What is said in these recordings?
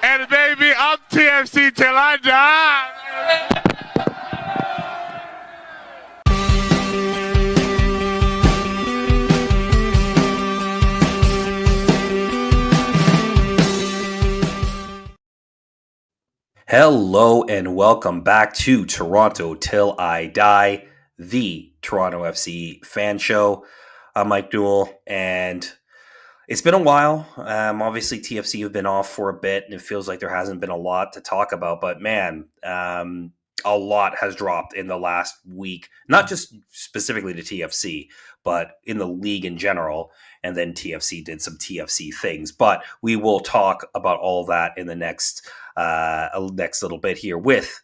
And baby, I'm TFC till I die. Hello and welcome back to Toronto Till I Die, the Toronto FC fan show. I'm Mike Newell, and it's been a while. Obviously, TFC have been off for a bit, and it feels like there hasn't been a lot to talk about. But man, a lot has dropped in the last week, not just specifically to TFC, but in the league in general. And then TFC did some TFC things. But we will talk about all of that in the next little bit here with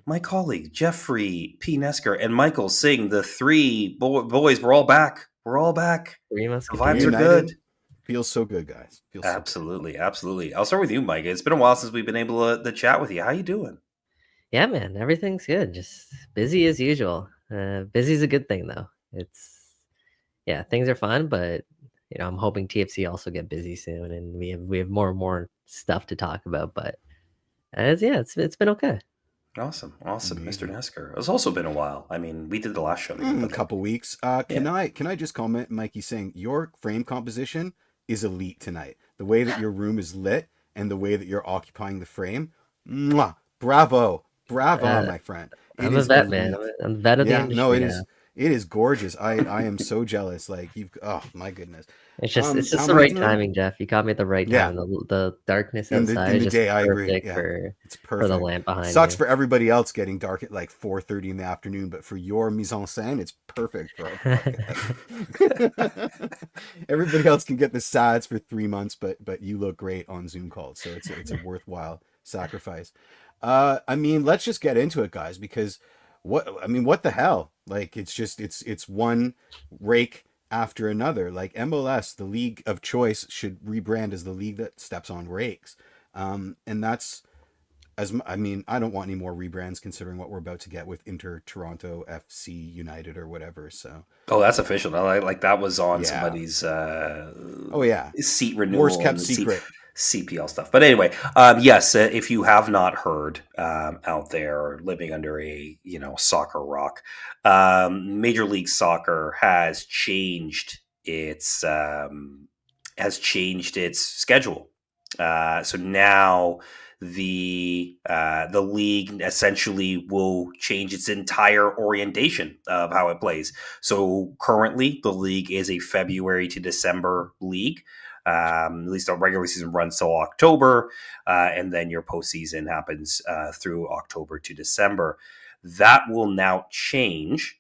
my colleague Jeffrey P. Nesker and Michael Singh, the three boys. We're all back. The vibes are good. Feels so good, guys. Absolutely. I'll start with you, Mike. It's been a while since we've been able to chat with you. How you doing? Yeah, man, everything's good. Just busy as usual. Busy is a good thing, though. Things are fun, but I'm hoping TFC also get busy soon, and we have more and more stuff to talk about. But it's been okay. Awesome, Mr. Nesker. It's also been a while. I mean, we did the last show together. A couple weeks. Can I just comment, Mikey, saying your frame composition is elite tonight. The way that your room is lit and the way that you're occupying the frame, mwah, bravo, my friend. I'm a vet, man. I'm a vet of the industry. No, it is gorgeous. I am so jealous. Like oh my goodness. It's just the right timing, Jeff. You caught me at the right time. The darkness outside is just day, perfect it's perfect for the lamp behind. Sucks for everybody else getting dark at like 4:30 in the afternoon, but for your mise en scène, it's perfect, bro. Everybody else can get the sads for 3 months, but you look great on Zoom calls, so it's a worthwhile sacrifice. I mean, let's just get into it, guys, because what the hell? Like it's one rake after another. Like MLS, the league of choice, should rebrand as the league that steps on rakes. And that's I don't want any more rebrands considering what we're about to get with Inter Toronto FC United or whatever. So that's official. Like that was on somebody's seat renewal. Worst kept secret. CPL stuff. But anyway, yes, if you have not heard out there living under a soccer rock, Major League Soccer has changed its schedule. So now the league essentially will change its entire orientation of how it plays. So currently, the league is a February to December league. At least our regular season runs till October, and then your postseason happens through October to December. That will now change,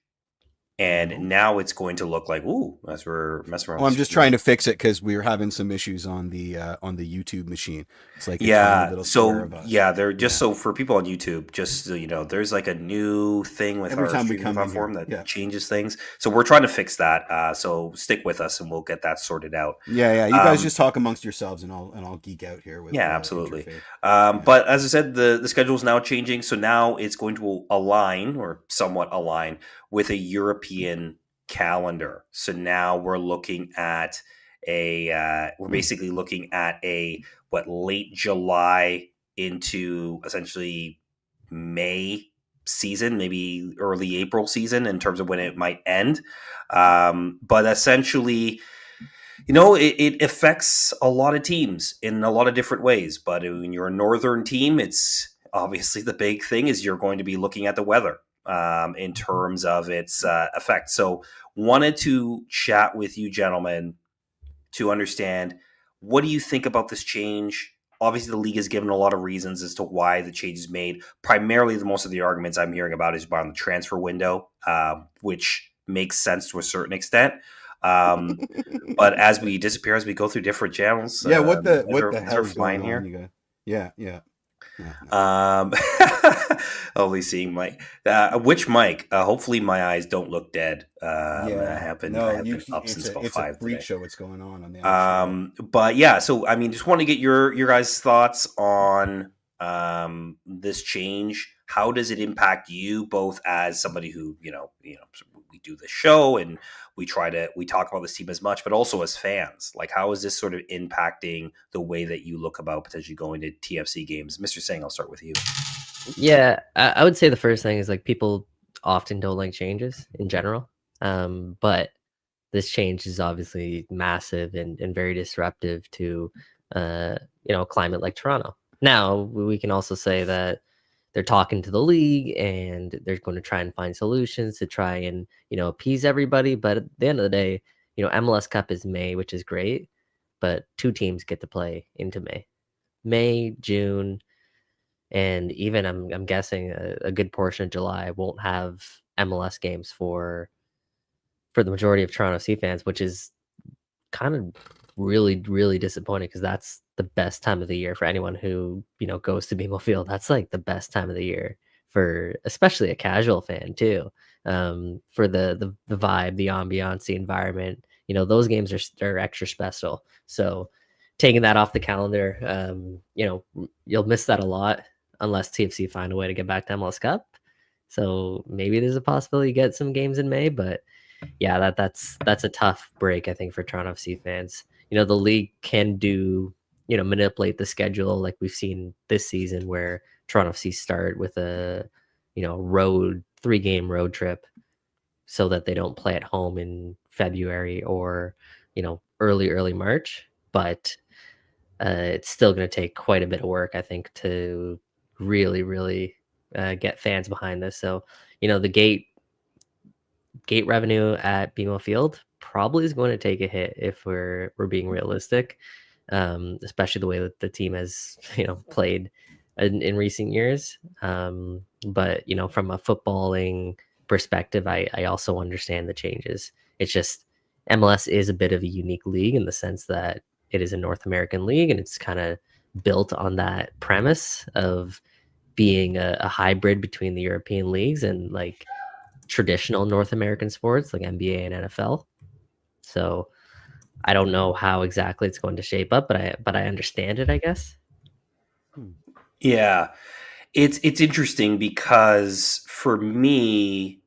and now it's going to look like as we're messing around. Well, I'm just trying to fix it because we were having some issues on the YouTube machine. It's like they're just so for people on YouTube, just so you know, there's like a new thing with every our time we streaming come platform that changes things. So we're trying to fix that. So stick with us, and we'll get that sorted out. Yeah. You guys just talk amongst yourselves, and I'll geek out here with. Absolutely. But as I said, the schedule is now changing, so now it's going to align or somewhat align with a European calendar. So now we're looking at we're basically looking at late July into essentially May season, maybe early April season in terms of when it might end. But essentially, it affects a lot of teams in a lot of different ways. But when you're a northern team, it's obviously the big thing is you're going to be looking at the weather in terms of its effect. So wanted to chat with you gentlemen to understand, what do you think about this change? Obviously, the league has given a lot of reasons as to why the change is made. Primarily, most of the arguments I'm hearing about is about the transfer window, which makes sense to a certain extent. But as we go through different channels, what the hell is going on here? You guys? Yeah. Only seeing Mike. Which Mike? Hopefully, my eyes don't look dead. I have been up since about 5 It's a freak show. What's going on the but yeah. So I mean, just want to get your guys' thoughts on this change. How does it impact you both as somebody who we do the show and we talk about this team as much, but also as fans. Like, how is this sort of impacting the way that you look about potentially going to TFC games? Mr. Singh, I'll start with you. Yeah, I would say the first thing is like people often don't like changes in general. But this change is obviously massive and very disruptive to a climate like Toronto. Now we can also say that they're talking to the league and they're going to try and find solutions to try and appease everybody. But at the end of the day, MLS Cup is May, which is great, but 2 teams get to play into May, June, and even I'm guessing a good portion of July won't have MLS games for the majority of Toronto FC fans, which is kind of really, really disappointing because that's the best time of the year for anyone who, goes to BMO Field. That's like the best time of the year for especially a casual fan too. For the vibe, the ambiance, the environment, those games are extra special. So taking that off the calendar, you'll miss that a lot unless TFC find a way to get back to MLS Cup. So maybe there's a possibility you get some games in May, but yeah, that's a tough break, I think, for Toronto FC fans. The league can manipulate the schedule like we've seen this season where Toronto FC start with a, 3-game road trip so that they don't play at home in February or, early March. But it's still going to take quite a bit of work, I think, to really, really get fans behind this. So, the gate revenue at BMO Field probably is going to take a hit if we're being realistic, especially the way that the team has played in recent years. But from a footballing perspective, I also understand the changes. It's just MLS is a bit of a unique league in the sense that it is a North American league, and it's kind of built on that premise of being a hybrid between the European leagues and like traditional North American sports like NBA and NFL. So I don't know how exactly it's going to shape up, but I understand it, I guess. Yeah, it's interesting because for me,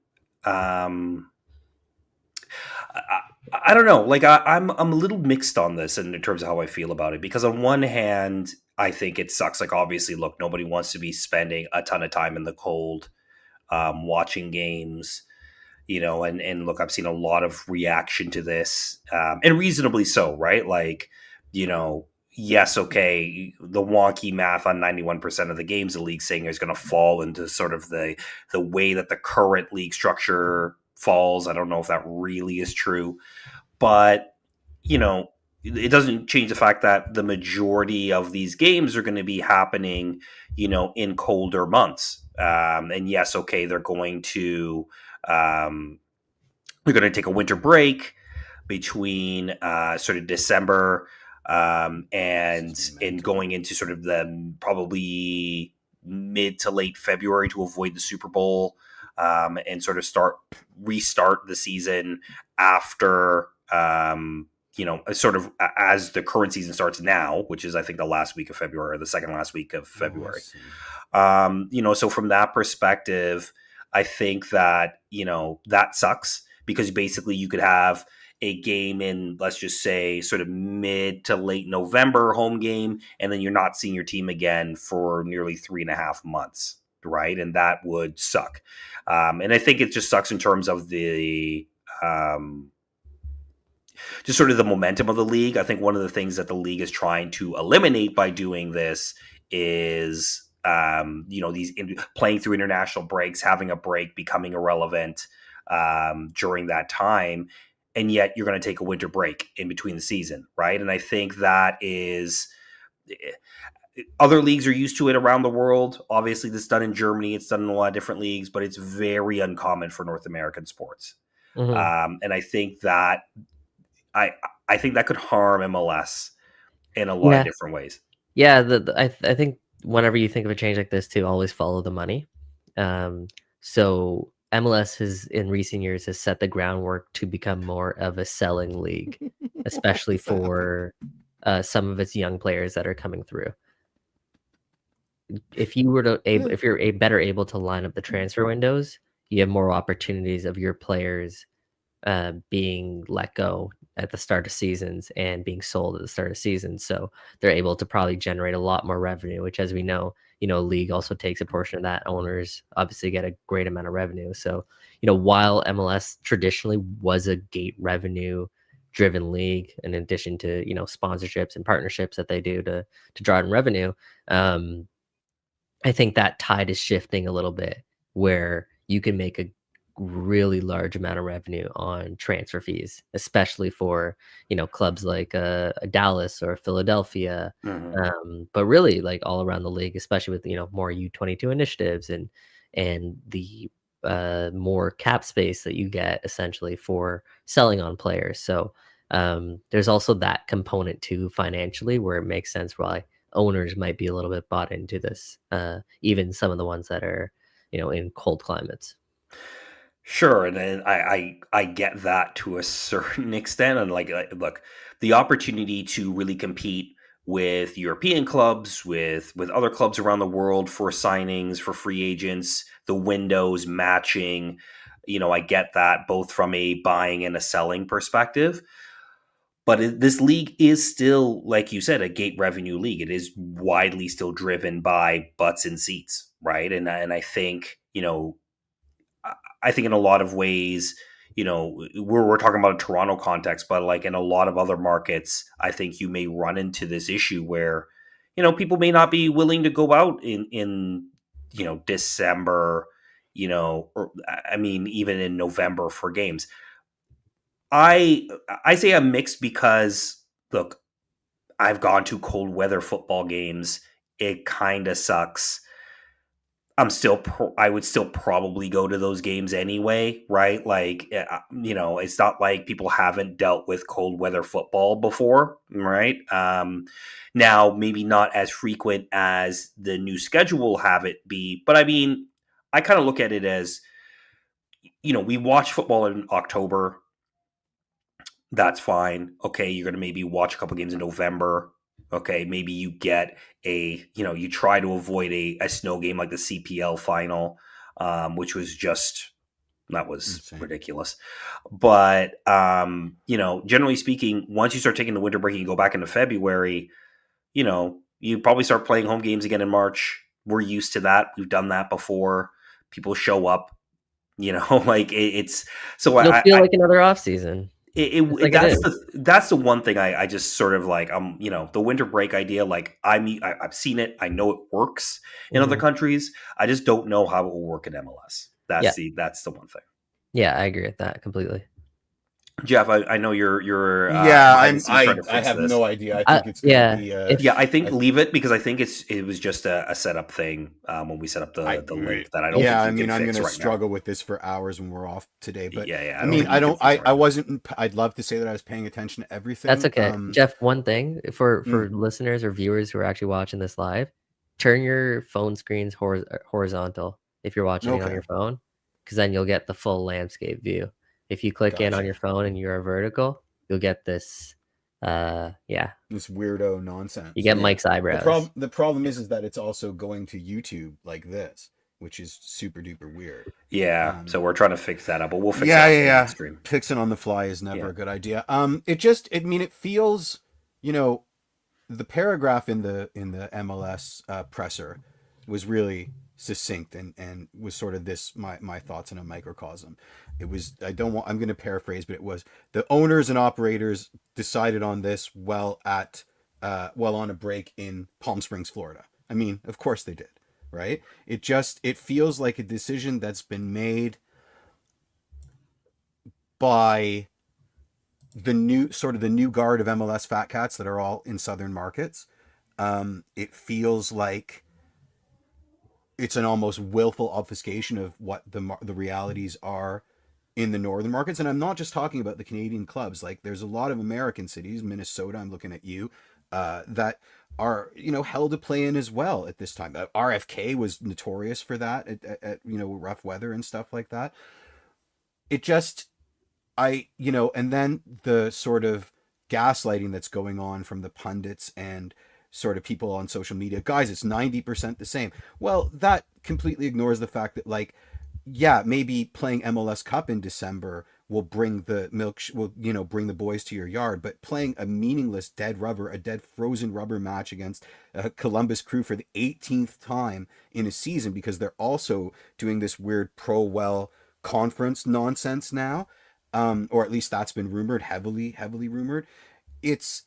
I don't know. Like I'm a little mixed on this in terms of how I feel about it, because on one hand, I think it sucks. Like, obviously, look, nobody wants to be spending a ton of time in the cold, watching games, and look, I've seen a lot of reaction to this, and reasonably so, right? Like, yes, okay, the wonky math on 91% of the games the league's saying is going to fall into sort of the way that the current league structure falls. I don't know if that really is true, but it doesn't change the fact that the majority of these games are going to be happening, in colder months. And yes, okay, they're going to take a winter break between sort of December and going into sort of the probably mid to late February to avoid the Super Bowl, and sort of restart the season after sort of as the current season starts now, which is I think the last week of February or the second last week of February. So from that perspective, I think that that sucks, because basically you could have a game in, let's just say, sort of mid to late November, home game, and then you're not seeing your team again for nearly 3.5 months, right? And that would suck. And I think it just sucks in terms of the just sort of the momentum of the league. I think one of the things that the league is trying to eliminate by doing this is playing through international breaks, having a break, becoming irrelevant during that time. And yet you're going to take a winter break in between the season, right? And I think that is, other leagues are used to it around the world. Obviously, this is done in Germany. It's done in a lot of different leagues, but it's very uncommon for North American sports. Mm-hmm. And I think that I think that could harm MLS in a lot of different ways. Yeah, I think whenever you think of a change like this, to always follow the money. So MLS has in recent years has set the groundwork to become more of a selling league, especially for some of its young players that are coming through. If you're better able to line up the transfer windows, you have more opportunities of your players being let go at the start of seasons and being sold at the start of seasons. So they're able to probably generate a lot more revenue, which, as we know, league also takes a portion of that. Owners obviously get a great amount of revenue. So, while MLS traditionally was a gate revenue driven league, in addition to, sponsorships and partnerships that they do to draw in revenue, I think that tide is shifting a little bit where you can make a really large amount of revenue on transfer fees, especially for, clubs like Dallas or Philadelphia. But really like all around the league, especially with, more U22 initiatives and the more cap space that you get essentially for selling on players. So there's also that component too financially where it makes sense why owners might be a little bit bought into this, even some of the ones that are, in cold climates. Sure, and then I get that to a certain extent, and look, the opportunity to really compete with European clubs, with other clubs around the world for signings, for free agents, the windows matching, I get that both from a buying and a selling perspective. But this league is still, like you said, a gate revenue league. It is widely still driven by butts and seats, right? And I think I think in a lot of ways, we're talking about a Toronto context, but like in a lot of other markets, I think you may run into this issue where, people may not be willing to go out in December, or I mean, even in November for games. I say I'm mixed because look, I've gone to cold weather football games. It kind of sucks. I would still probably go to those games anyway, right? Like, it's not like people haven't dealt with cold weather football before, right? Now, maybe not as frequent as the new schedule will have it be, but I mean, I kind of look at it as, we watch football in October. That's fine. Okay, you're going to maybe watch a couple games in November. Okay, maybe you get you try to avoid a snow game like the CPL final, which was that was Insane. ridiculous. But, generally speaking, once you start taking the winter break and you go back into February, you probably start playing home games again in March. We're used to that. We've done that before. People show up, like it's so It'll feel like another off season. That's the one thing I just sort of like the winter break idea, like I've seen it, I know it works in other countries. I just don't know how it will work in MLS. That's the one thing. Yeah, I agree with that completely. Jeff, I know you're I fix have this. no idea. I think it's gonna be I think leave it because I think it was just a setup thing when we set up the link that I don't. Yeah, think you I'm can going to fix struggle with this for hours when we're off today. But I wasn't. I'd love to say that I was paying attention to everything. That's okay, Jeff. One thing for listeners or viewers who are actually watching this live, turn your phone screens horizontal if you're watching it on your phone, because then you'll get the full landscape view. If you click in on your phone and you're vertical, you'll get this, this weirdo nonsense. You get Mike's eyebrows. The problem is that it's also going to YouTube like this, which is super duper weird. Yeah, so we're trying to fix that up, but we'll fix that stream. Fixing on the fly is never a good idea. It feels, the paragraph in the MLS presser was really succinct and was sort of this my thoughts in a microcosm. It was I'm going to paraphrase, but it was the owners and operators decided on this while on a break in Palm Springs, Florida. I mean, of course they did, right? It feels like a decision that's been made by the new guard of MLS fat cats that are all in southern markets. It feels like it's an almost willful obfuscation of what the realities are in the northern markets. And I'm not just talking about the Canadian clubs. Like there's a lot of American cities, Minnesota, I'm looking at you, that are, held to play in as well at this time. RFK was notorious for that at rough weather and stuff like that. It just, and then the sort of gaslighting that's going on from the pundits and sort of people on social media. Guys, it's 90% the same. Well, that completely ignores the fact that maybe playing MLS Cup in December bring the milk, will, you know, bring the boys to your yard. But playing a meaningless a dead frozen rubber match against Columbus Crew for the 18th time in a season, because they're also doing this weird pro well conference nonsense now, or at least that's been rumored, heavily rumored. It's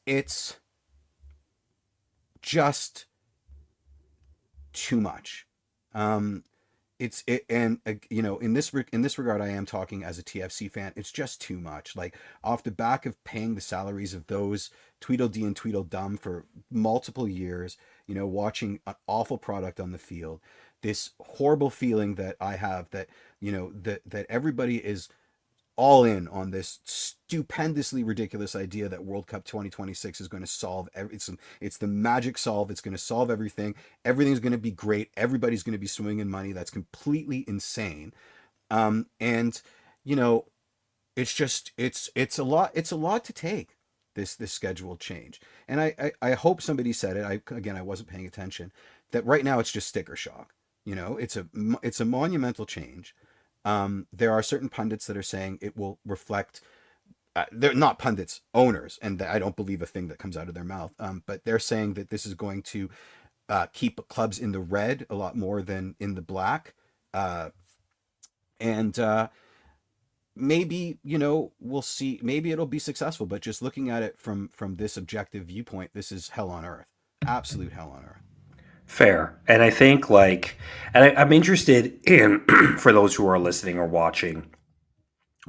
just too much. You know, in this regard, I am talking as a TFC fan. It's just too much. Like, off the back of paying the salaries of those Tweedledee and Tweedledum for multiple years, you know, watching an awful product on the field, this horrible feeling that I have that, you know, that everybody is all in on this stupendously ridiculous idea that World Cup 2026 is going to solve it's the magic solve. It's going to solve everything. Everything's going to be great. Everybody's going to be swinging money. That's completely insane. And you know, it's a lot to take, this schedule change. And I hope somebody said it. I wasn't paying attention, that right now it's just sticker shock. You know, it's a monumental change. There are certain pundits that are saying it will reflect, they're not pundits, owners, and I don't believe a thing that comes out of their mouth, but they're saying that this is going to keep clubs in the red a lot more than in the black. And maybe, you know, we'll see, maybe it'll be successful, but just looking at it from this objective viewpoint, this is hell on earth, absolute hell on earth. Fair. And I think, like, and I'm interested in, for those who are listening or watching,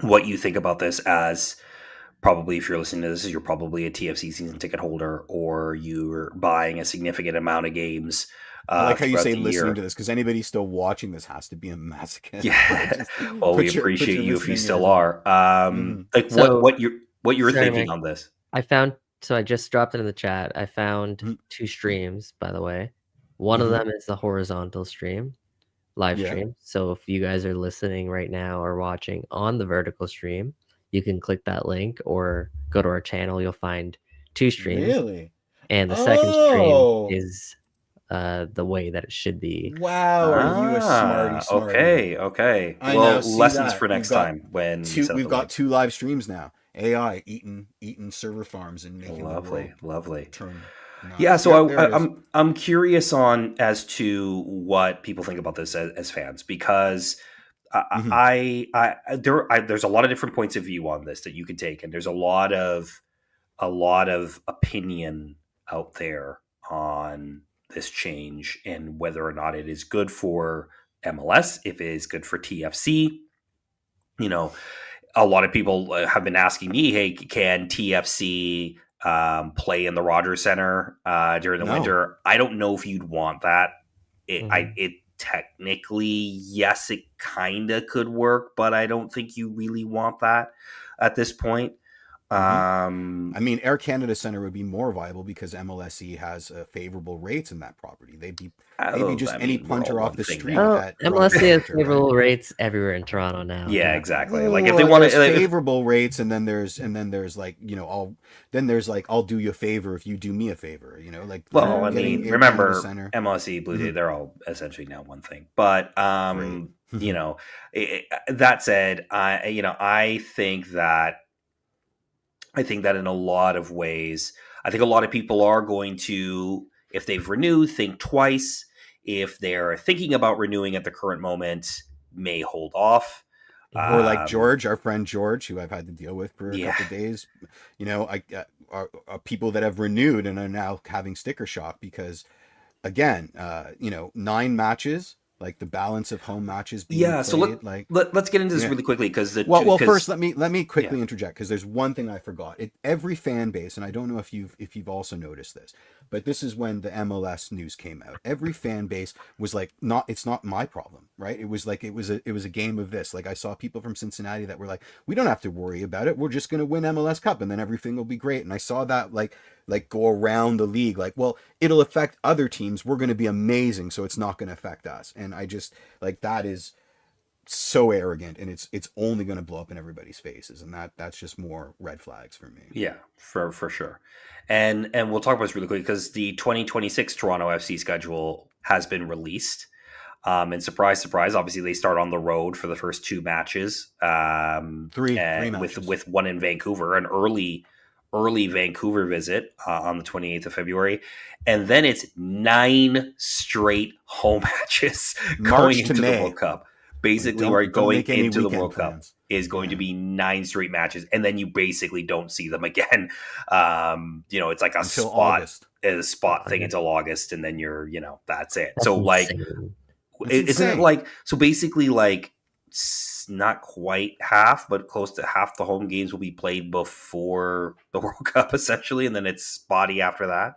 what you think about this, as probably, if you're listening to this, you're probably a TFC season ticket holder, or you're buying a significant amount of games. I like how you say listening to this, because anybody still watching this has to be a masochist. Yeah. Well, we appreciate you if you still are. Like, So- what you're Sorry, thinking Mike. on this. I just dropped it in the chat. I found 2 streams, by the way. One of them is the horizontal stream, live Yeah. stream. So if you guys are listening right now or watching on the vertical stream, you can click that link or go to our channel. You'll find 2 streams. Really? And the second Oh. stream is the way that it should be. Wow, are you a smarty? Okay. I Well, now see lessons that. for next We've got time when you set up we've the got link. 2 live streams now. AI eating server farms and making Lovely. the world turn. nuts. Yeah, so There it is. I'm curious on as to what people think about this as fans, because there's a lot of different points of view on this that you can take, and there's a lot of opinion out there on this change and whether or not it is good for MLS, if it is good for TFC. You know, a lot of people have been asking me, hey, can TFC play in the Rogers Center during the No. winter? I don't know if you'd want that. It technically, yes, it kind of could work, but I don't think you really want that at this point. I mean, Air Canada Center would be more viable because MLSE has favorable rates in that property. They'd be maybe just any punter off the street. At MLSE has Center, favorable rates everywhere in Toronto now. Yeah, exactly. Well, Like, if they want to, favorable rates, and then there's like, you know, I'll do you a favor if you do me a favor. You know, like, well, I getting mean, Air remember Canada Center. MLSE, Blue Jay, they're all essentially now one thing. But you know, that said, I think that in a lot of ways, I think a lot of people are going to, if they've renewed, think twice. If they're thinking about renewing at the current moment, may hold off. Or like George, our friend George, who I've had to deal with for a couple of days. You know, are people that have renewed and are now having sticker shock because, again, you know, 9 matches. Like the balance of home matches being played. So let's get into this really quickly, because first let me quickly interject, because there's one thing I forgot. Every fan base, and I don't know if you've also noticed this, but this is when the MLS news came out. Every fan base was like, it's not my problem, right? It was like it was a game of this. Like, I saw people from Cincinnati that were like, we don't have to worry about it. We're just going to win MLS Cup and then everything will be great. And I saw that like go around the league, like, well, it'll affect other teams. We're going to be amazing, so it's not going to affect us. And I just, like, that is so arrogant, and it's only going to blow up in everybody's faces, and that's just more red flags for me. Yeah, for sure. And we'll talk about this really quickly, because the 2026 Toronto FC schedule has been released. And surprise, surprise, obviously they start on the road for the first 2 matches. Three And matches. with one in Vancouver, an early Vancouver visit on the 28th of February. And then it's 9 straight home matches March going to into the May. World Cup. Basically, Don't- we're don't going make any into the weekend World Cup plans. is going to Yeah. be 9 straight matches, and then you basically don't see them again. It's like Until spot August. thing until August, and then you're, that's it. That's So like, insane. That's isn't it insane. like, so basically like not quite half, but close to half the home games will be played before the World Cup essentially, and then it's spotty after that.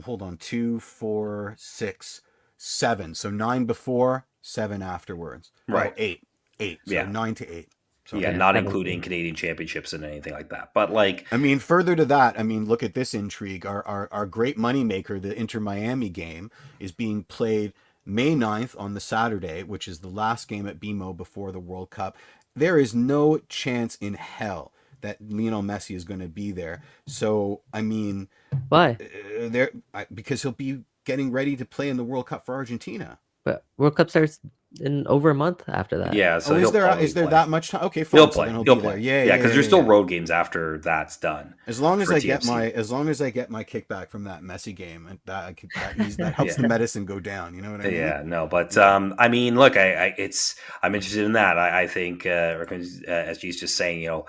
Hold on. 2, 4, 6, 7. So 9 before, 7 afterwards. Right. 8. So Yeah. 9 to 8. So Yeah, Okay. not 7. including Canadian Championships and anything like that. But like, I mean, further to that, I mean, look at this intrigue. Our great moneymaker, the Inter Miami game, is being played May 9th on the Saturday, which is the last game at BMO before the World Cup. There is no chance in hell that Lionel Messi is going to be there. So, I mean, Why? because he'll be getting ready to play in the World Cup for Argentina. But World Cup starts in over a month after that. yeah. So is he'll there probably is there play. that much time? Okay, fine. He'll So play. then He'll be play. there. Yeah, because there's still yeah. road games after that's done. As long as for I get TFC. my kickback from that Messi game, and that helps the medicine go down. You know what I mean? Yeah, no, but I mean, look, I'm interested in that. I think, as she's just saying,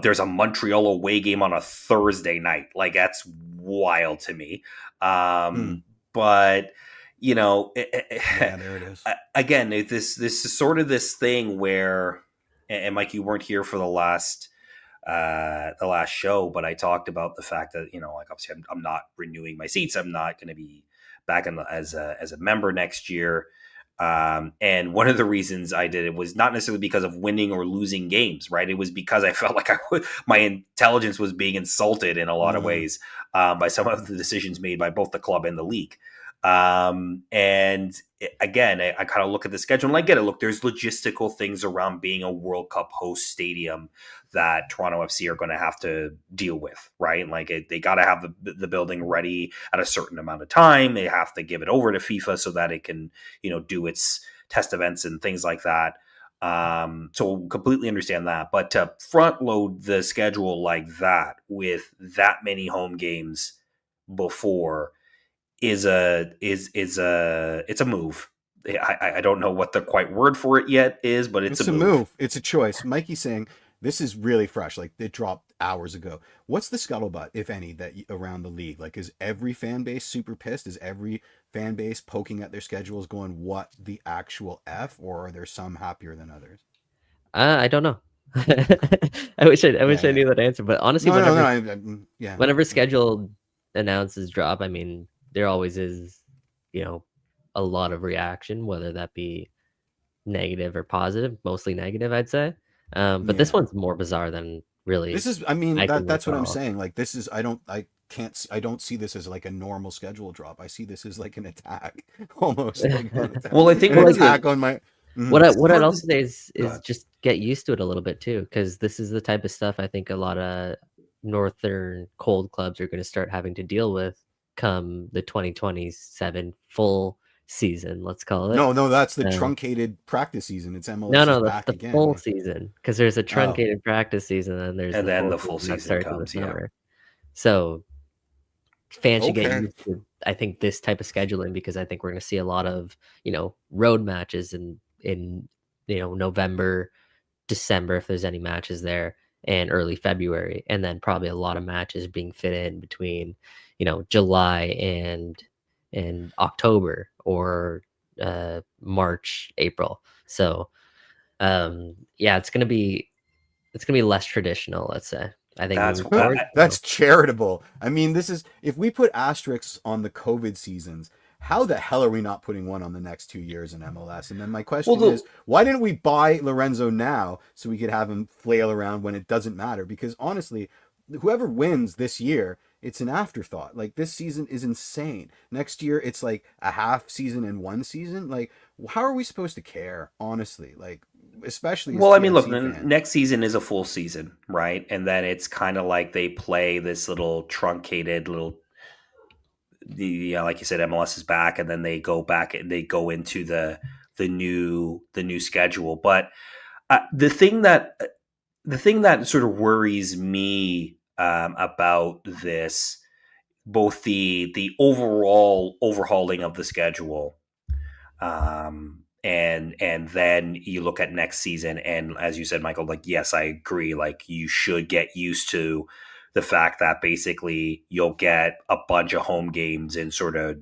there's a Montreal away game on a Thursday night. Like, that's wild to me. But Yeah, there it is. again, this is sort of this thing where, and Mike, you weren't here for the last show, but I talked about the fact that, like, obviously I'm not renewing my seats. I'm not going to be back as a member next year. And one of the reasons I did it was not necessarily because of winning or losing games, right? It was because I felt like my intelligence was being insulted in a lot of ways by some of the decisions made by both the club and the league. Again, I kind of look at the schedule and I get it. Look, there's logistical things around being a World Cup host stadium that Toronto FC are going to have to deal with, right? Like, they got to have the building ready at a certain amount of time. They have to give it over to FIFA so that it can, do its test events and things like that. So completely understand that, but to front load the schedule like that with that many home games before it's a move. I don't know what the quite word for it yet is, but it's a move. It's a choice. Mikey's saying this is really fresh. Like, it dropped hours ago. What's the scuttlebutt, if any, that around the league? Like, is every fan base super pissed? Is every fan base poking at their schedules, going, "What the actual f?" Or are there some happier than others? I don't know. I wish I knew that answer. But honestly, whenever scheduled announces drop, I mean, there always is, a lot of reaction, whether that be negative or positive, mostly negative, I'd say. But this one's more bizarre than really. This is, I mean, that's what I'm saying. Like, this is, I don't see this as like a normal schedule drop. I see this as like an attack, almost. Like an attack. Well, I think an attack on my. What I'd also say is just get used to it a little bit too, because this is the type of stuff I think a lot of northern cold clubs are going to start having to deal with come the 2027 full season, let's call it. No, that's the truncated practice season. It's MLS. No, that's the again. Full season, because there's a truncated practice season, and then the full season comes. Yeah. So fans should get used to, I think, this type of scheduling, because I think we're going to see a lot of road matches in November, December, if there's any matches there, and early February, and then probably a lot of matches being fit in between July and October, or March, April. So it's gonna be less traditional, let's say. I think that's charitable. I mean, this is, if we put asterisks on the COVID seasons, how the hell are we not putting one on the next 2 years in MLS? And then my question is, why didn't we buy Lorenzo now so we could have him flail around when it doesn't matter? Because honestly, whoever wins this year, it's an afterthought. Like, this season is insane. Next year, it's like a half season and one season. Like, how are we supposed to care, honestly? Like, especially as I mean, look, fans. Next season is a full season, right? And then it's kind of like they play this little truncated little like you said, MLS is back, and then they go back and they go into the new schedule. But the thing that sort of worries me about this, both the overall overhauling of the schedule, and then you look at next season, and as you said, Michael, like, yes, I agree, like, you should get used to the fact that basically you'll get a bunch of home games in sort of,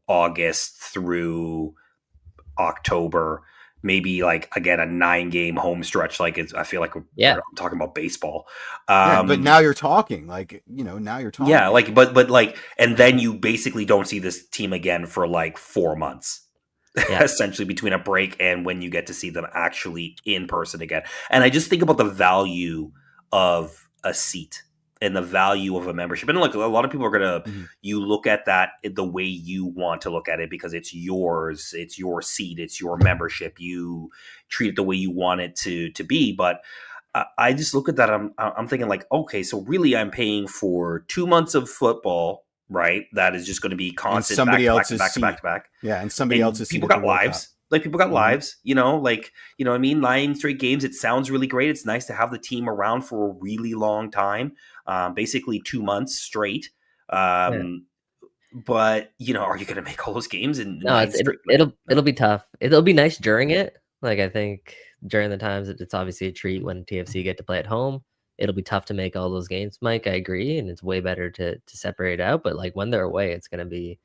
August through October, maybe like, again, a 9-game home stretch. Like, I feel like Yeah. I'm talking about baseball. Yeah, but now you're talking, like, now you're talking. Yeah, like, but like, and then you basically don't see this team again for like 4 months. Yeah. Essentially, between a break and when you get to see them actually in person again. And I just think about the value of a seat and the value of a membership. And look, a lot of people are going to, you look at that the way you want to look at it, because it's yours, it's your seat, it's your membership. You treat it the way you want it to be. But I just look at that. I'm thinking, like, okay, so really I'm paying for 2 months of football, right? That is just going to be constant, somebody back else's to back. Yeah, and somebody else's people got lives. Like, people got lives, like, what I mean? 9 straight games. It sounds really great. It's nice to have the team around for a really long time, basically 2 months straight. But, are you going to make all those games in No, 9 straight? it'll be tough. It'll be nice during it. Like, I think during the times, it's obviously a treat when TFC get to play at home. It'll be tough to make all those games, Mike. I agree, and it's way better to separate out. But like, when they're away, it's gonna be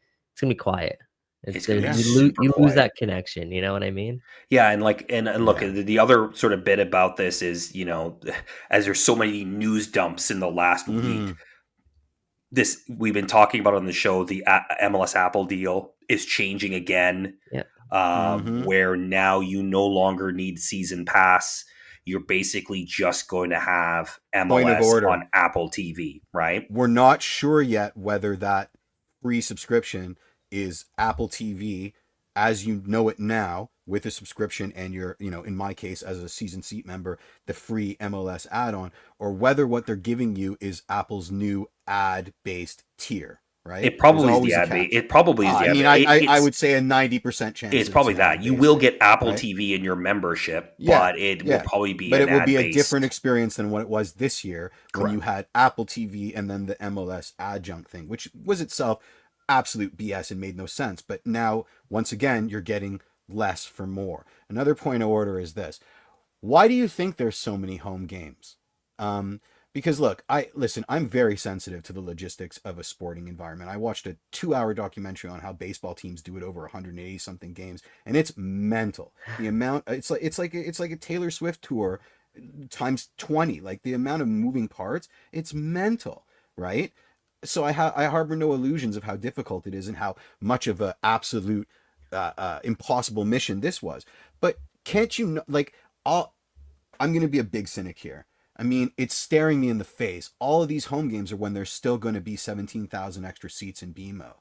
quiet. You lose that connection. You know what I mean? Yeah, and like, and look, the other sort of bit about this is, as there's so many news dumps in the last week, we've been talking about on the show, the MLS Apple deal is changing again. Yeah. Where now you no longer need season pass. You're basically just going to have MLS on Apple TV, right? We're not sure yet whether that free subscription is Apple TV as you know it now, with a subscription and you're, in my case, as a season seat member, the free MLS add-on, or whether what they're giving you is Apple's new ad-based tier. Right? It probably is the ad. It probably is the ad. I would say a 90% chance. It's probably that. You will get Apple TV in your membership, but it will probably be. But it will be a different experience than what it was this year when you had Apple TV and then the MLS adjunct thing, which was itself absolute BS and made no sense. But now, once again, you're getting less for more. Another point of order is this: why do you think there's so many home games? Because look, I'm very sensitive to the logistics of a sporting environment. I watched a 2-hour documentary on how baseball teams do it over 180 something games, and it's mental. The amount, it's like a Taylor Swift tour times 20. Like, the amount of moving parts, it's mental, right? So I harbor no illusions of how difficult it is and how much of a absolute impossible mission this was. But can't you I'm going to be a big cynic here. I mean, it's staring me in the face. All of these home games are when there's still going to be 17,000 extra seats in BMO.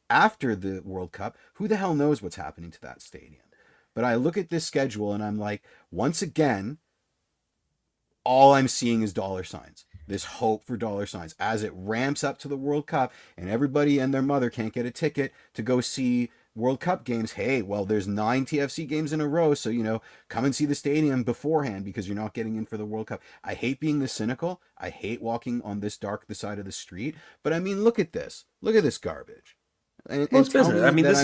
After the World Cup, who the hell knows what's happening to that stadium? But I look at this schedule and I'm like, once again, all I'm seeing is dollar signs. This hope for dollar signs as it ramps up to the World Cup and everybody and their mother can't get a ticket to go see World Cup games. Hey, well, there's 9 TFC games in a row, so, come and see the stadium beforehand because you're not getting in for the World Cup. I hate being this cynical. I hate walking on this dark side of the street. But I mean, look at this. Look at this garbage. And it's business. I mean, it's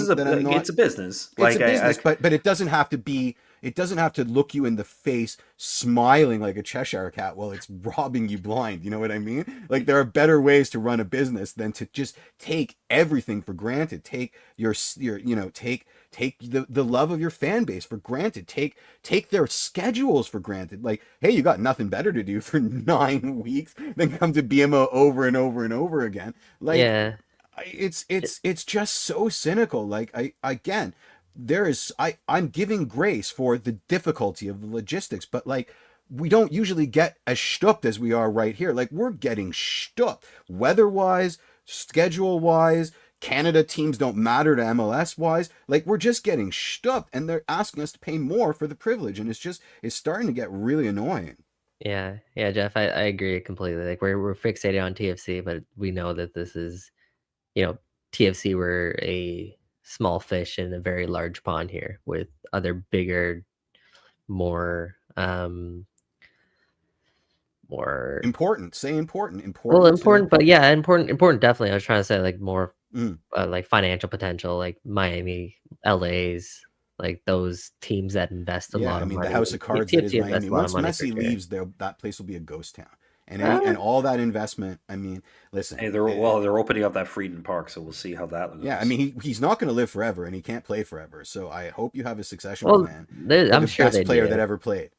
a business. It's a business, but it doesn't have to be. It doesn't have to look you in the face smiling like a Cheshire cat while it's robbing you blind. You know what I mean? Like, there are better ways to run a business than to just take everything for granted. Take take the love of your fan base for granted. Take their schedules for granted. Like, hey, you got nothing better to do for 9 weeks than come to BMO over and over and over again. Like, yeah. It's just so cynical. Like, I'm giving grace for the difficulty of the logistics, but like, we don't usually get as stuffed as we are right here. Like, we're getting stuffed weather-wise, schedule-wise. Canada teams don't matter to MLS-wise. Like, we're just getting stuffed, and they're asking us to pay more for the privilege, and it's starting to get really annoying. Yeah, Jeff, I agree completely. Like, we're fixated on TFC, but we know that this is, TFC were a small fish in a very large pond here with other bigger, more more Important. Say important. well, Important. important, but yeah, important definitely. I was trying to say like more Mm. like financial potential, like Miami, LA's, like those teams that invest a Yeah, lot I of mean the money. house of cards that is TFC invests Miami. a lot of Once money for Messi sure. leaves, that place will be a ghost town. And Uh, all that investment. I mean, listen. Hey, they're opening up that Freedom Park, so we'll see how that goes. Yeah, I mean he's not going to live forever, and he can't play forever. So I hope you have a succession well, plan for I'm the sure best they player do. that ever played.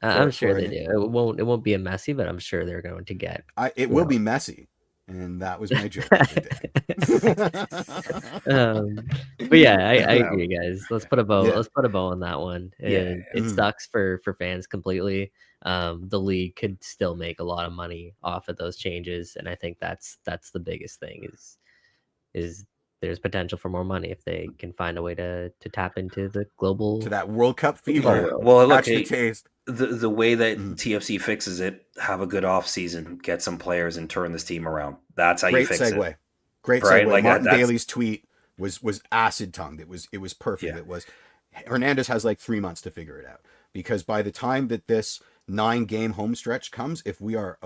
I'm sure for they an- do. It won't be a Messi, but I'm sure they're going to get. It you will know. be messy, and that was my joke of the day. But yeah, I agree, guys. Let's put a bow. Yeah. Let's put a bow on that one. Yeah, It Mm. sucks for fans completely. The league could still make a lot of money off of those changes, and I think that's the biggest thing is there's potential for more money if they can find a way to tap into the global To that World Cup football fever. world. Well, look, Catch the hey, taste. the way that Mm. TFC fixes it, have a good off season, get some players, and turn this team around. That's how you Great fix segue. it, Great right? segue. Like Martin that's Bailey's tweet was acid tongued. It was perfect. Yeah. It was Hernandez has like 3 months to figure it out, because by the time that this 9-game home stretch comes, if we are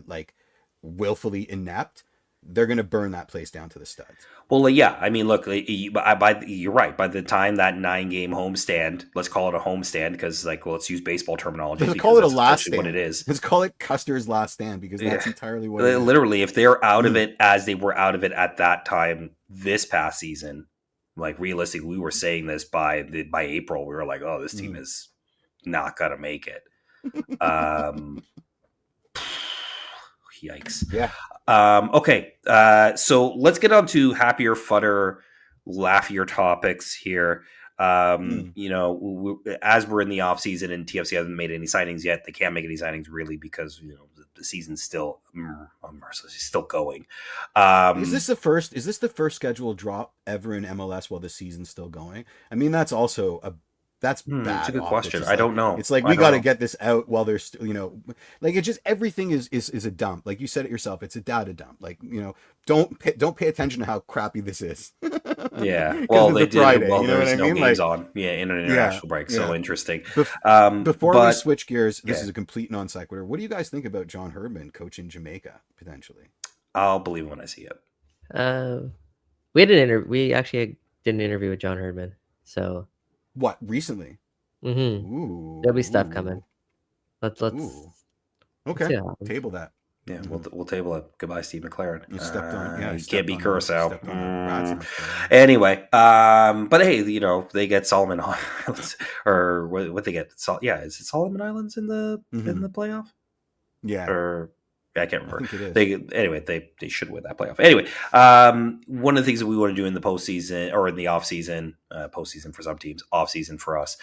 like willfully inept, they're gonna burn that place down to the studs. Well, yeah. I mean, look, you're right. By the time that 9-game homestand, let's call it a homestand because, like, well, let's use baseball terminology. Let's because call it a that's last essentially stand. what it is. Let's call it Custer's last stand, because that's entirely what it is. Literally, if they're out of Mm. it as they were out of it at that time this past season, like realistically, we were saying this by April. We were like, oh, this team is not gonna make it. Yikes. Yeah. Okay. So let's get on to happier, funner, laughier topics here. You know, as we're in the off season and TFC hasn't made any signings yet, they can't make any signings really because, you know, the season's still still going. Is this the first scheduled drop ever in MLS while the season's still going? I mean, that's also that's bad. It's a good optics. question. It's I don't know. It's like we got to get this out while there's still, you know, like it just everything is a dump. Like you said it yourself, it's a data dump. Like, you know, don't pay attention to how crappy this is. Yeah. Well, they did. Friday, Well, you know there's what I no mean? games Like, on. Yeah, in an international break. So interesting. Before we but- switch gears, this yeah. is a complete non sequitur. What do you guys think about John Herdman coaching Jamaica potentially? I'll believe when I see it. We actually did an interview with John Herdman, so What, recently? Ooh, there'll be stuff coming. Let's Ooh. Okay, see what happens. table that. Yeah, we'll table it. Goodbye, Steve McLaren. You stepped on. Yeah, you stepped can't be on the- Curacao. stepped on the rat's nest there. Anyway, but hey, you know they get Solomon Islands, or what they get? Is it Solomon Islands in the playoff? Yeah, Or I can't I remember. think it is. They should win that playoff. Anyway, one of the things that we want to do in the postseason or in the off season, postseason for some teams, off season for us,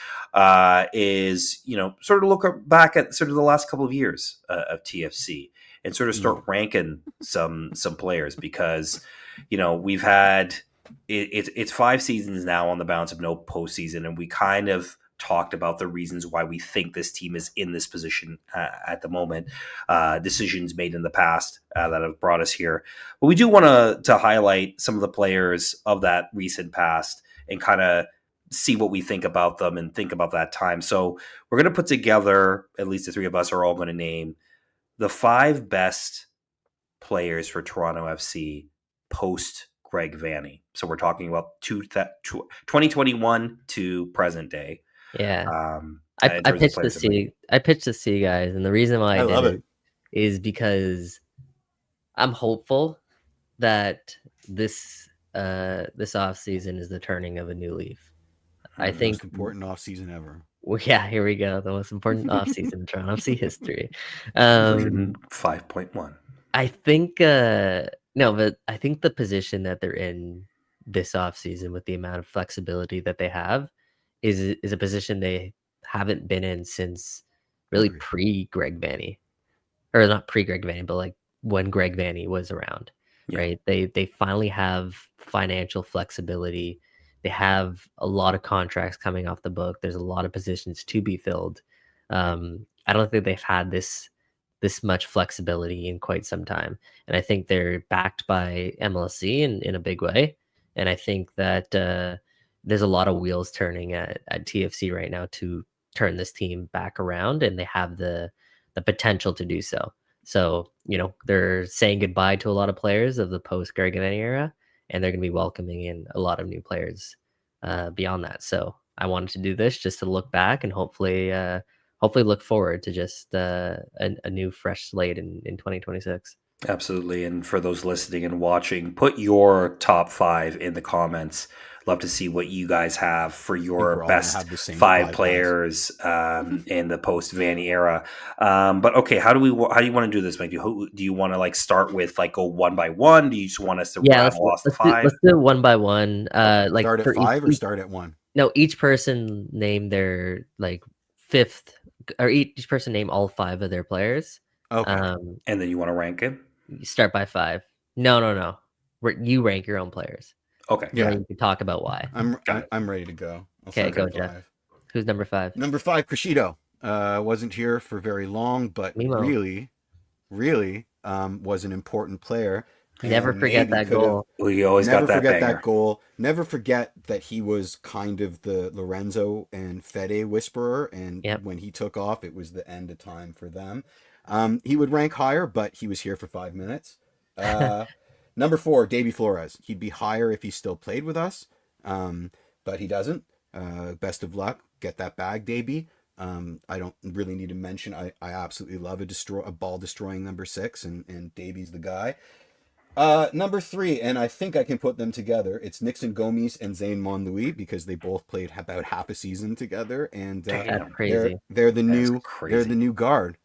is, you know, sort of look back at sort of the last couple of years of TFC and sort of start ranking some players, because, you know, we've had it's 5 seasons now on the bounce of no postseason, and we kind of talked about the reasons why we think this team is in this position at the moment, decisions made in the past that have brought us here. But we do want to highlight some of the players of that recent past and kind of see what we think about them and think about that time. So we're going to put together, at least the 3 of us are all going to name the 5 best players for Toronto FC post Greg Vanney. So we're talking about 2021 to present day. Yeah. I pitched to see guys, and the reason why I love did it is because I'm hopeful that this off season is the turning of a new leaf. I think most important off season ever. Well, yeah, here we go. The most important off season in Toronto FC history. Version 5.1. I think no, but I think the position that they're in this off season with the amount of flexibility that they have is a position they haven't been in since really pre Greg Vanney, or not pre Greg Vanney, but like when Greg Vanney was around, right? They finally have financial flexibility. They have a lot of contracts coming off the book. There's a lot of positions to be filled. I don't think they've had this this much flexibility in quite some time. And I think they're backed by MLSE in a big way. And I think that there's a lot of wheels turning at TFC right now to turn this team back around, and they have the potential to do so. So, they're saying goodbye to a lot of players of the post Greg Vanny era, and they're going to be welcoming in a lot of new players beyond that. So I wanted to do this just to look back and hopefully look forward to just a new fresh slate in 2026. Absolutely. And for those listening and watching, put your top 5 in the comments. Love to see what you guys have for your best 5 players in the post Vanny era. But okay, how do you want to do this, Mike? Do you want to start with go one by one? Do you just want us to rattle off the 5? Let's do it one by one. Start at 5 or start at 1? No, each person name their fifth, or each person name all 5 of their players. Okay. And then you want to rank it? You start by 5. No. You rank your own players. Okay. Yeah. You can talk about why. I'm ready to go. Okay, go, Jeff. Who's number 5? Number 5, Crescido. Wasn't here for very long, but really was an important player. Never forget that goal. We always got that banger. That goal. Never forget that he was kind of the Lorenzo and Fede whisperer, and when he took off, it was the end of time for them. He would rank higher, but he was here for 5 minutes. Number 4, Davy Flores. He'd be higher if he still played with us, but he doesn't. Best of luck. Get that bag, Davy. I don't really need to mention. I absolutely love a ball destroying number 6, and Davy's the guy. Number 3, and I think I can put them together. It's Nixon Gomes and Zane Monlouis, because they both played about half a season together, and that's crazy. They're the new guard.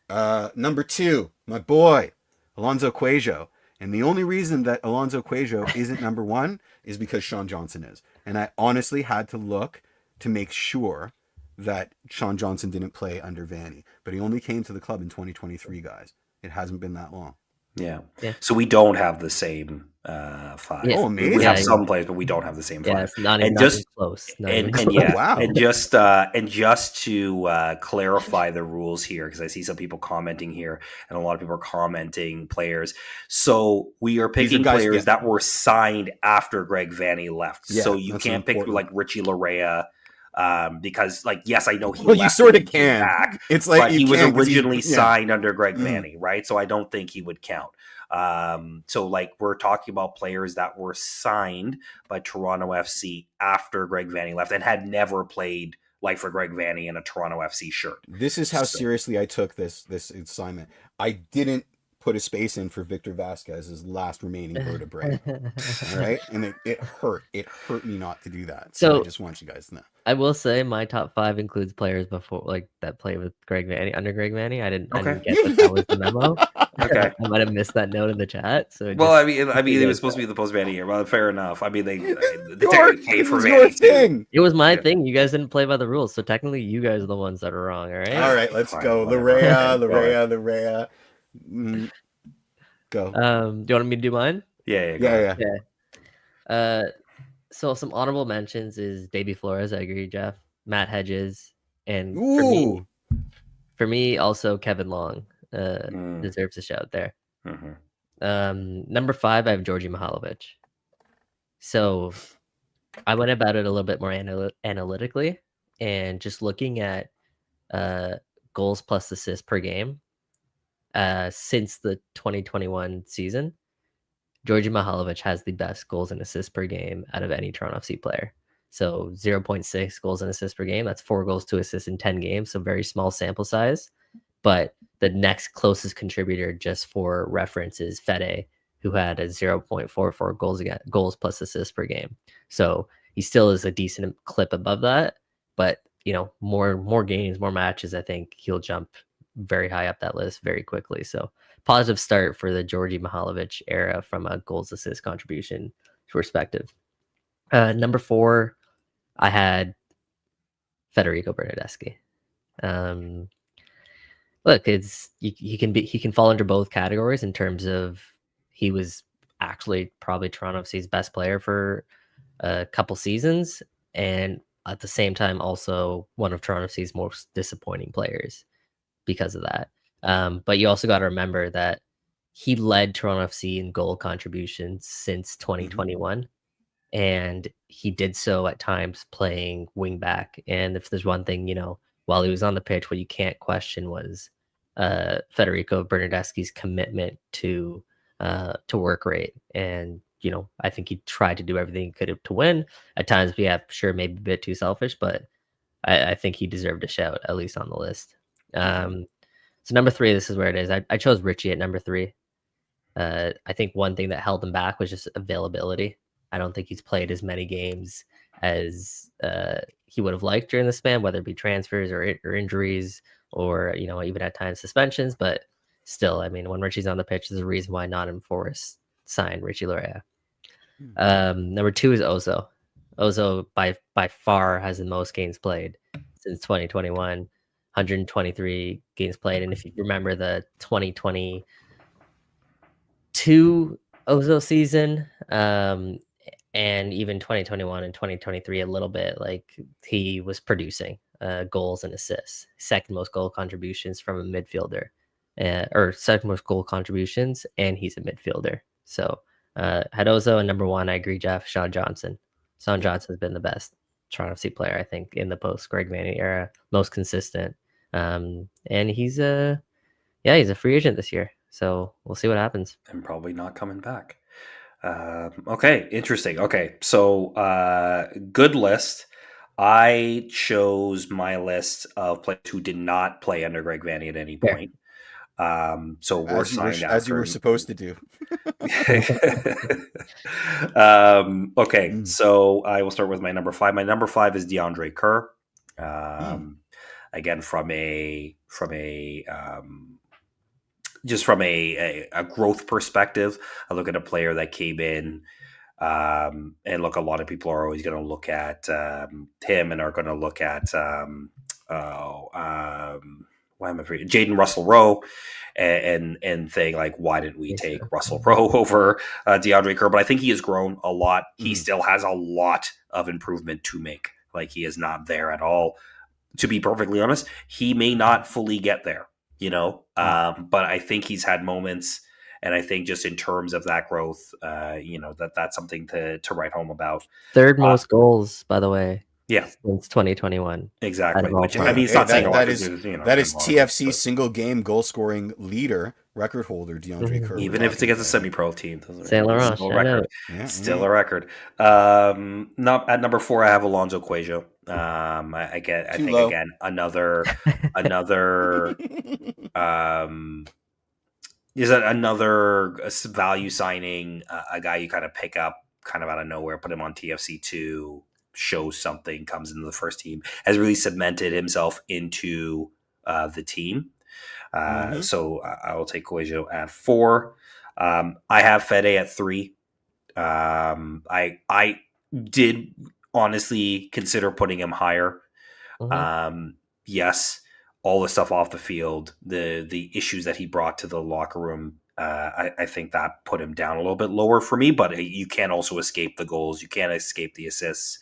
Number 2, my boy Alonso Cuejo. And the only reason that Alonso Cuejo isn't number 1 is because Sean Johnson is. And I honestly had to look to make sure that Sean Johnson didn't play under Vanny. But he only came to the club in 2023, guys. It hasn't been that long. Yeah. So we don't have the same 5. Yeah. Oh, amazing. We have some players, but we don't have the same 5. Yeah, it's not even close. Wow. And just to clarify the rules here, because I see some people commenting here, and a lot of people are commenting players. So we are picking players that were signed after Greg Vanny left. Yeah, so you can't pick Richie Larea. Because yes, I know he left, you sort of can back, it's but he was originally signed under Greg Vanny, right? So I don't think he would count. So we're talking about players that were signed by Toronto FC after Greg Vanny left and had never played for Greg Vanny in a Toronto FC shirt. This is how seriously I took this assignment. I didn't put a space in for Victor Vasquez's last remaining vertebrae. All right, and it hurt me not to do that. So I just want you guys to know. I will say my top 5 includes players before that played with Greg Vanny under Greg Vanny. I didn't get that was the memo. Okay, I might have missed that note in the chat. So I mean, it was supposed to be the post Vanny year. Well, fair enough. I mean, they paid for Vanny too. It was my thing. You guys didn't play by the rules, so technically, you guys are the ones that are wrong. All right. Let's go. Larea. Go. Do you want me to do mine? Yeah. So some honorable mentions is Davy Flores. I agree, Jeff. Matt Hedges, and for me also Kevin Long deserves a shout there. Mm-hmm. Number 5, I have Georgi Mihalovic. So I went about it a little bit more analytically, and just looking at goals plus assists per game. Since the 2021 season, Georgi Mihalovic has the best goals and assists per game out of any Toronto FC player. So 0.6 goals and assists per game. That's 4 goals, 2 assists in 10 games. So very small sample size. But the next closest contributor, just for reference, is Fede, who had a 0.44 goals plus assists per game. So he still is a decent clip above that. But more games, more matches, I think he'll jump very high up that list very quickly. So positive start for the Georgi Mihalovic era from a goals assist contribution perspective. Number 4, I had Federico Bernardeschi. Look, he can fall under both categories in terms of he was actually probably Toronto FC's best player for a couple seasons, and at the same time also one of Toronto FC's most disappointing players because of that. But you also got to remember that he led Toronto FC in goal contributions since 2021, and he did so at times playing wing back. And if there's one thing, while he was on the pitch, what you can't question was Federico Bernardeschi's commitment to work rate. And I think he tried to do everything he could to win. At times, yeah, sure, maybe a bit too selfish, but I think he deserved a shout, at least on the list. So number 3, this is where it is. I chose Richie at number 3. I think one thing that held him back was just availability. I don't think he's played as many games as he would have liked during the span, whether it be transfers or injuries or even at times suspensions. But still, I mean, when Richie's on the pitch, there's a reason why Nottingham Forest signed Richie Lorea. Number 2 is Ozo. Ozo by far has the most games played since 2021, 123 games played. And if you remember the 2022 Ozo season, and even 2021 and 2023 a little bit, like he was producing goals and assists, second most goal contributions from a midfielder, or second most goal contributions, and he's a midfielder. So had Ozo, and number 1, I agree, Jeff, Sean Johnson. Sean Johnson has been the best Toronto FC player, I think, in the post Greg Vanney era, most consistent, and he's a free agent this year, so we'll see what happens. And probably not coming back. Okay, interesting. Okay, so good list. I chose my list of players who did not play under Greg Vanney at any point. So we're signed out as you were supposed to do. Okay, so I will start with my number 5. My number 5 is DeAndre Kerr. Again, from a growth perspective, I look at a player that came in, and look, a lot of people are always going to look at him and are going to look at Jaden Russell Rowe and think like, why didn't we take Russell Rowe over DeAndre Kerr? But I think he has grown a lot. He still has a lot of improvement to make. Like, he is not there at all. To be perfectly honest, he may not fully get there, but I think he's had moments, and I think just in terms of that growth, that's something to write home about. Third most goals, by the way. Yeah, since 2021. Exactly. Which, I mean, it's not saying that is TFC's single game goal scoring leader, record holder, DeAndre Kerr. Even if it's against a semi-pro team, Saint Laurent, still a record. Still a record. Not at number 4, I have Alonso Cuejo. I think low. Again another is that another value signing, a guy you kind of pick up kind of out of nowhere, put him on TFC2. Shows something, comes into the first team, has really cemented himself into the team. So I will take Cuejo at 4. I have Fede at 3. I did honestly consider putting him higher. Yes, all the stuff off the field, the issues that he brought to the locker room, I think that put him down a little bit lower for me. But you can't also escape the goals. You can't escape the assists.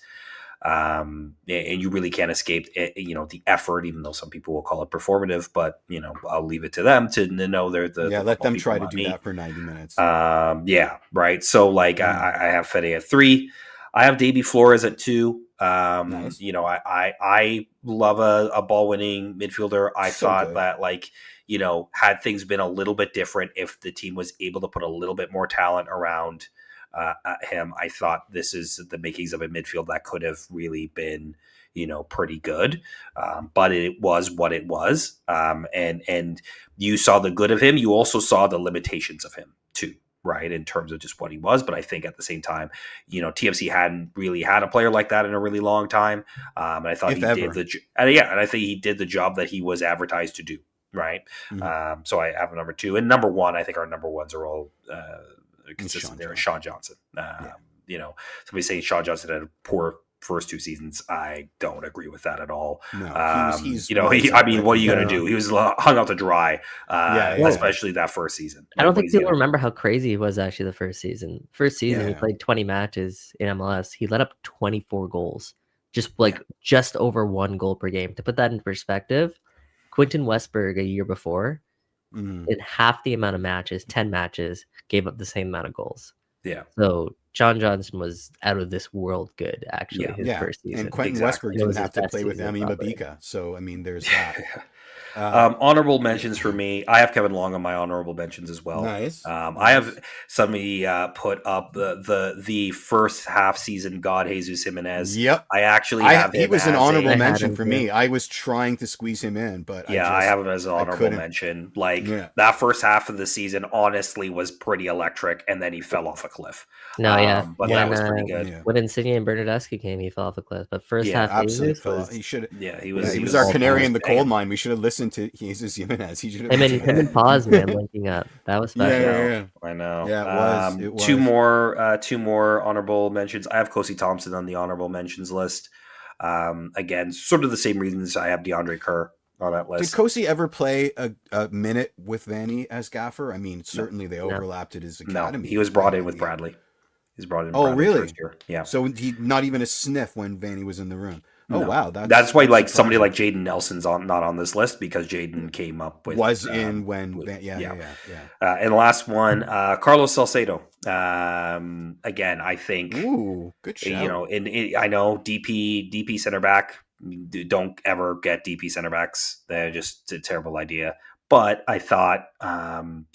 And you really can't escape the effort, even though some people will call it performative, but I'll leave it to them to know they're let them try to do that for 90 minutes. Right. So I have Fede at 3. I have Davy Flores at 2. Nice. I love a ball winning midfielder. I thought that had things been a little bit different, if the team was able to put a little bit more talent around him, I thought this is the makings of a midfield that could have really been, pretty good. But it was what it was. And you saw the good of him. You also saw the limitations of him too, right? In terms of just what he was. But I think at the same time, TFC hadn't really had a player like that in a really long time. And I thought and I think he did the job that he was advertised to do. Right. So I have a number 2 and number 1. I think our number 1s are all, consistent there. Sean Johnson. Somebody saying Sean Johnson had a poor first 2 seasons. I don't agree with that at all. No, what are you going to do? He was hung out to dry, especially that first season. I don't think people remember how crazy he was actually the first season. He played 20 matches in MLS. He let up 24 goals, just over 1 goal per game. To put that in perspective, Quentin Westberg a year before in half the amount of matches, 10 matches, gave up the same amount of goals. Yeah. So John Johnson was out of this world good, actually, his first season. And Quentin Exactly. Westberg It was didn't have his to play best with season, Emi probably. Mabika. So, I mean, there's that. Honorable mentions for me. I have Kevin Long on my honorable mentions as well. Nice. I have somebody put up the first half season God Jesus Jimenez. Yep. I actually have him. He was an as honorable I had mention him for too. me. I was trying to squeeze him in, but I have him as an honorable couldn't. mention. Like Yeah. that first half of the season, honestly, was pretty electric, and then he fell off a cliff. No, But Yeah. that was pretty good. Yeah. When Insigne and Bernardeschi came, he fell off a cliff. But first Yeah, half, Absolutely Jesus fell off. was He should. Yeah, he He was. was our all canary time. in the coal mine. We should have listened to Jesus Jimenez. He should have. him and Paz, man, linking up. That was special. Yeah. I know. Yeah, it was. It was. Two more honorable mentions. I have Kosi Thompson on the honorable mentions list. Again, sort of the same reasons I have DeAndre Kerr on that Did list. Kosi ever play a minute with Vanny as gaffer? I mean, certainly they overlapped at his No, academy. he was brought in with Bradley. He's brought in. Oh, Bradley really? First year. Yeah. So he not even a sniff when Vanny was in the room. Oh No. wow, that's why like somebody surprising. like Jaden Nelson's not on this list because Jaden came up with in when yeah. And the last one, Carlos Salcedo. Again, I think Ooh, good shout. you know, I know DP center back. Don't ever get DP center backs. They're just a terrible idea. But I thought, again,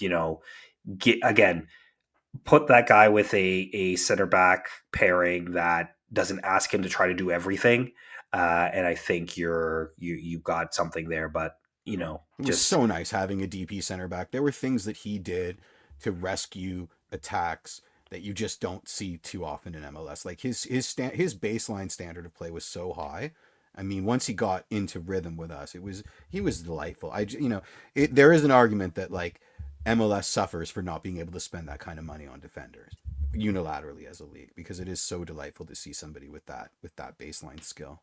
put that guy with a center back pairing that doesn't ask him to try to do everything. And I think you got something there, but it was so nice having a DP center back. There were things that he did to rescue attacks that you just don't see too often in MLS. Like his baseline standard of play was so high. I mean, once he got into rhythm with us, he was delightful. There is an argument that like MLS suffers for not being able to spend that kind of money on defenders unilaterally as a league because it is so delightful to see somebody with that baseline skill.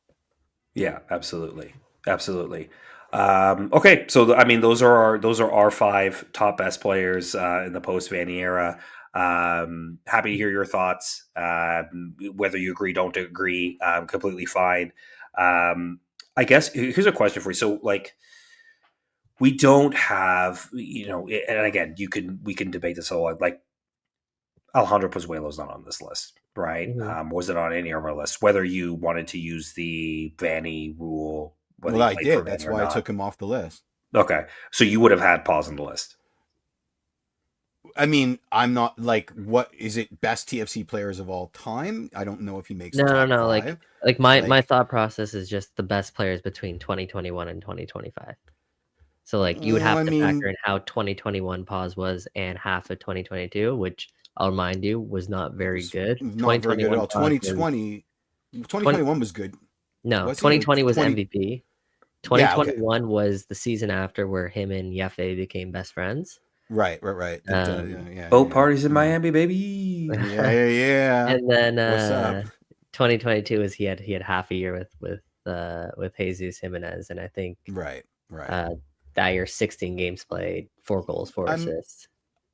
Yeah, absolutely. Okay, so I mean, those are our 5 top best players in the post Vanny era. Happy to hear your thoughts. Whether you agree, don't agree, completely fine. I guess here's a question for you. So, like, we don't have, and again, we can debate this a lot. Like, Alejandro Pozuelo's not on this list, right? Mm-hmm. Was it on any of our lists? Whether you wanted to use the Vanny rule, well, I did. That's why I took him off the list. Okay, so you would have had Paz on the list. I mean, I'm not like, what is it? Best TFC players of all time? I don't know if he makes. No. 5. Like my thought process is just the best players between 2021 and 2025. So like you would have to factor in how 2021 Paz was and half of 2022, which I'll remind you was not very good. Not very good at all. 2021 was good. No, 2020 was MVP. 2021 was the season after where him and Yefe became best friends. Right. Boat parties in Miami, baby. Yeah. And then what's up? 2022 is he had half a year with Jesus Jimenez, and I think right. That year 16 games played, 4 goals, 4 assists.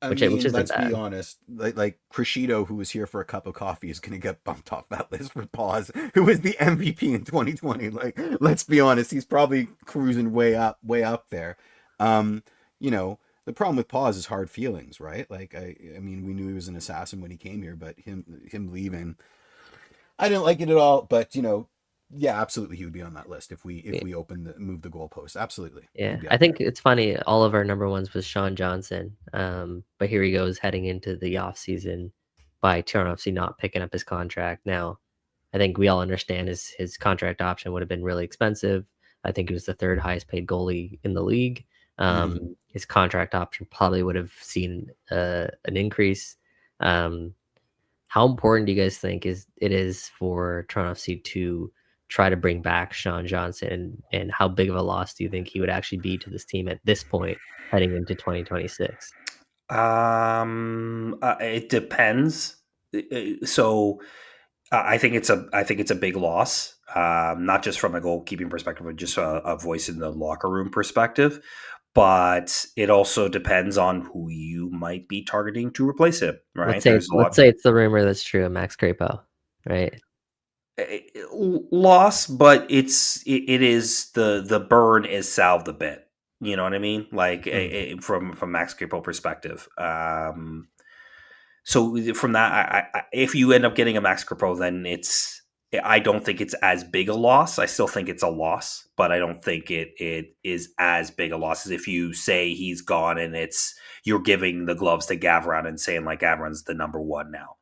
Which let's be honest. Like Crescido, who was here for a cup of coffee, is going to get bumped off that list for Paz, who was the MVP in 2020. Like, let's be honest, he's probably cruising way up there. The problem with Paz is hard feelings, right? Like, I mean, we knew he was an assassin when he came here, but him leaving, I didn't like it at all. But yeah, absolutely, he would be on that list if we move the goalpost. Absolutely. Yeah, I think it's funny. All of our number ones was Sean Johnson, but here he goes heading into the off season by Toronto FC not picking up his contract. Now, I think we all understand his contract option would have been really expensive. I think he was the 3rd highest paid goalie in the league. His contract option probably would have seen an increase. How important do you guys think it is for Toronto FC to try to bring back Sean Johnson, and how big of a loss do you think he would actually be to this team at this point heading into 2026? It depends. So I think it's a big loss, not just from a goalkeeping perspective, but just a voice in the locker room perspective. But it also depends on who you might be targeting to replace him, right? Let's say it's the rumor that's true, Max Crepeau, right? Loss, but it is the burn is salved a bit, You know what I mean? Like from Max Crepo perspective. So from that, if you end up getting a Max Crepo, then I don't think it's as big a loss. I still think it's a loss, but I don't think it is as big a loss as if you say he's gone and you're giving the gloves to Gavron and saying like Gavron's the number one now,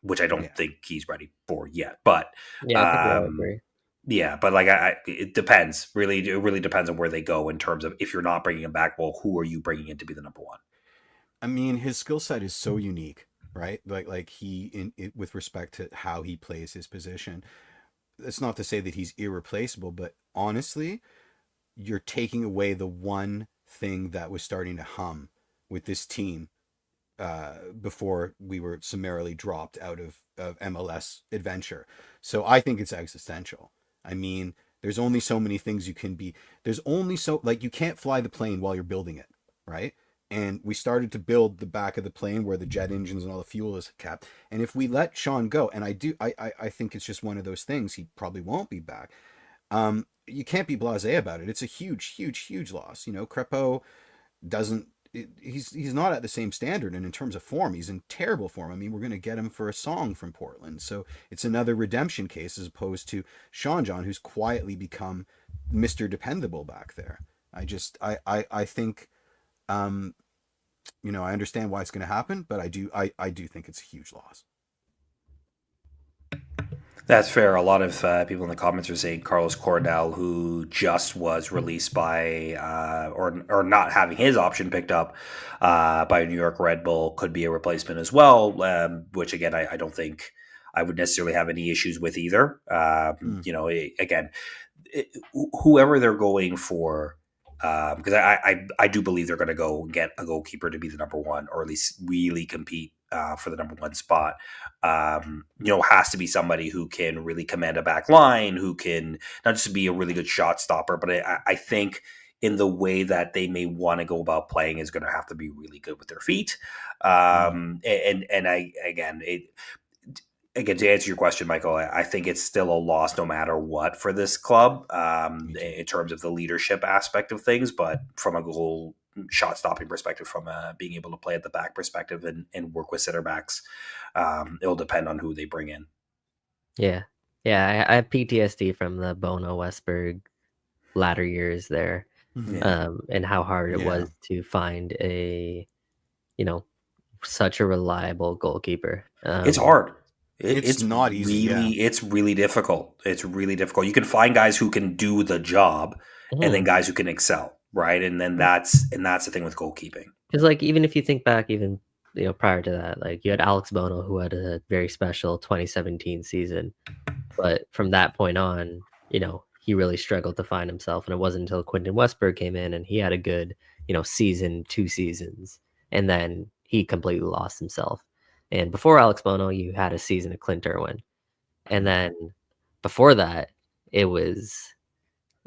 which I don't think he's ready for yet. But Yeah, I think we all agree. yeah, but like it depends. Really, it really depends on where they go in terms of if you're not bringing him back. Well, who are you bringing in to be the number one? I mean, his skill set is so unique, right? Like with respect to how he plays his position. It's not to say that he's irreplaceable, but honestly, you're taking away the one thing that was starting to hum with this team before we were summarily dropped out of MLS adventure. So I think it's existential. I mean, there's only so many things you can be. There's only so, like, you can't fly the plane while you're building it, right? And we started to build the back of the plane where the jet engines and all the fuel is kept. And if we let Sean go, and I think it's just one of those things, he probably won't be back. You can't be blasé about it. It's a huge loss. You know, Crepo doesn't. He's not at the same standard, and in terms of form, he's in terrible form. I mean, we're going to get him for a song from Portland, so it's another redemption case as opposed to Sean John, who's quietly become Mr. Dependable back there. I think. You know, I understand why it's going to happen, but I do think it's a huge loss. That's fair. A lot of people in the comments are saying Carlos Cornell, who just was released by or not having his option picked up by New York Red Bull, could be a replacement as well. Which again, I don't think I would necessarily have any issues with either. You know, whoever they're going for. Because I do believe they're going to go and get a goalkeeper to be the number one, or at least really compete for the number one spot. You know, has to be somebody who can really command a back line, who can not just be a really good shot stopper, but I think in the way that they may want to go about playing is going to have to be really good with their feet. And again, to answer your question, Michael, I think it's still a loss no matter what for this club in terms of the leadership aspect of things. But from a goal shot stopping perspective, from being able to play at the back perspective and work with center backs, it'll depend on who they bring in. Yeah. I have PTSD from the Bono Westberg latter years there, and how hard it was to find a, you know, such a reliable goalkeeper. It's hard. It's not easy. It's really difficult. It's really difficult. You can find guys who can do the job, and then guys who can excel, right? And then that's the thing with goalkeeping. Because like even if you think back, even prior to that, like you had Alex Bono, who had a very special 2017 season, but from that point on, he really struggled to find himself, and it wasn't until Quentin Westberg came in and he had a good, season, 2 seasons, and then he completely lost himself. And before Alex Bono, you had a season of Clint Irwin. And then before that, it was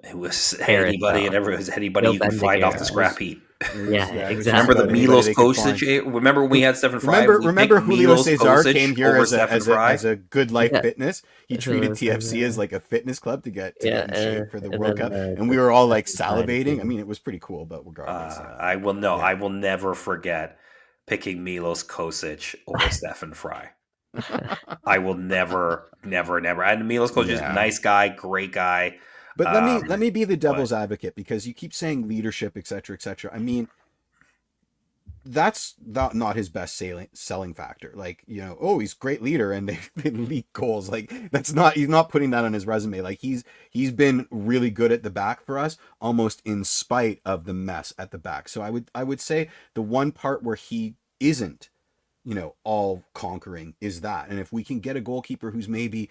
anybody and everyone. It was anybody you could find off the scrap heap. Yeah, exactly. Remember the Milos Kosic? Remember when we had Stefan Fry? Remember Julio Cesar came here as a good life fitness. He treated TFC as like a fitness club to get in shape for the World Cup, and we were all like salivating. I mean, it was pretty cool, but regardless, I will never forget picking Milos Kosic over Stefan Fry. I will never. And Milos Kosic is a nice guy, great guy. But let me be the devil's advocate, because you keep saying leadership, etc., etc. I mean, that's not his best selling factor. Like, he's a great leader and they leak goals. Like, he's not putting that on his resume. Like, he's been really good at the back for us, almost in spite of the mess at the back. So I would say the one part where he isn't, all conquering is that. And if we can get a goalkeeper who's maybe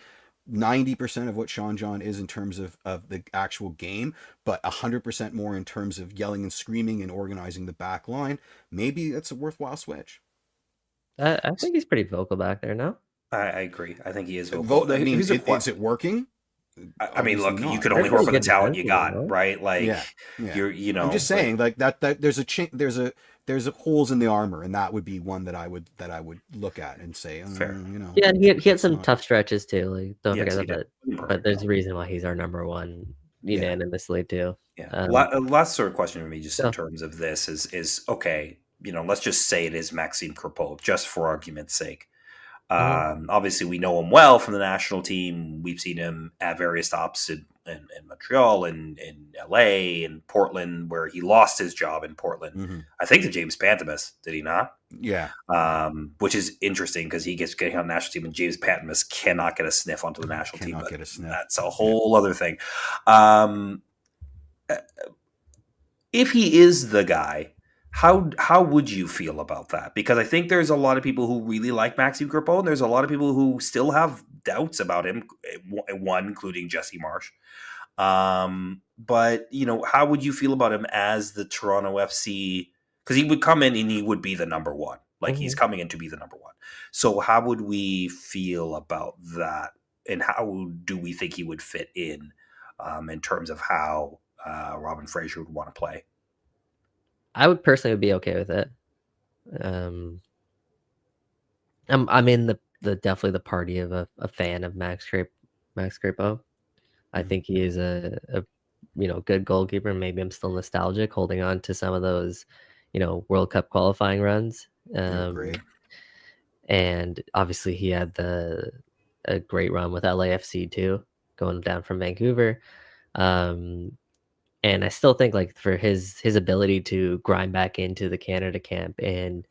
90% of what Sean John is in terms of the actual game, but 100% more in terms of yelling and screaming and organizing the back line, maybe that's a worthwhile switch. I think he's pretty vocal back there now. I agree. I think he is vocal. I mean, is it working? I mean, look, you can only work with the talent you got, right? Like, you're, I'm just saying, like that there's holes in the armor, and that would be one that I would look at and say, fair. Yeah, and he had some tough stretches too. Like, don't forget that. But there's a reason why he's our number one unanimously too. Yeah. Um, Last sort of question for me, just in so, terms of this, is okay. Let's just say it is Maxime Crepeau, just for argument's sake. mhm. Obviously, we know him well from the national team. We've seen him at various stops in Montreal, in LA, in Portland, where he lost his job in Portland. Hmm. I think to James Pantemis, did he not? Yeah. Which is interesting because he gets getting on the national team, and James Pantemis cannot get a sniff onto the national team. Cannot But get a sniff. that's a Yeah. whole other thing. Um, if he is the guy, how would you feel about that? Because I think there's a lot of people who really like Maxime Crepeau, and there's a lot of people who still have doubts about him. One, including Jesse Marsh. But how would you feel about him as the Toronto FC? Because he would come in and he would be the number one. Like he's Mhm. coming in to be the number one. So how would we feel about that? And how do we think he would fit in terms of how Robin Fraser would want to play? I would personally be okay with it. Um, I'm in the definitely the party of a fan of Max Crepeau. I Mhm. think he is a good goalkeeper. Maybe I'm still nostalgic, holding on to some of those, World Cup qualifying runs. They were great. And obviously he had a great run with LAFC too, going down from Vancouver. Um, and I still think like for his ability to grind back into the Canada camp and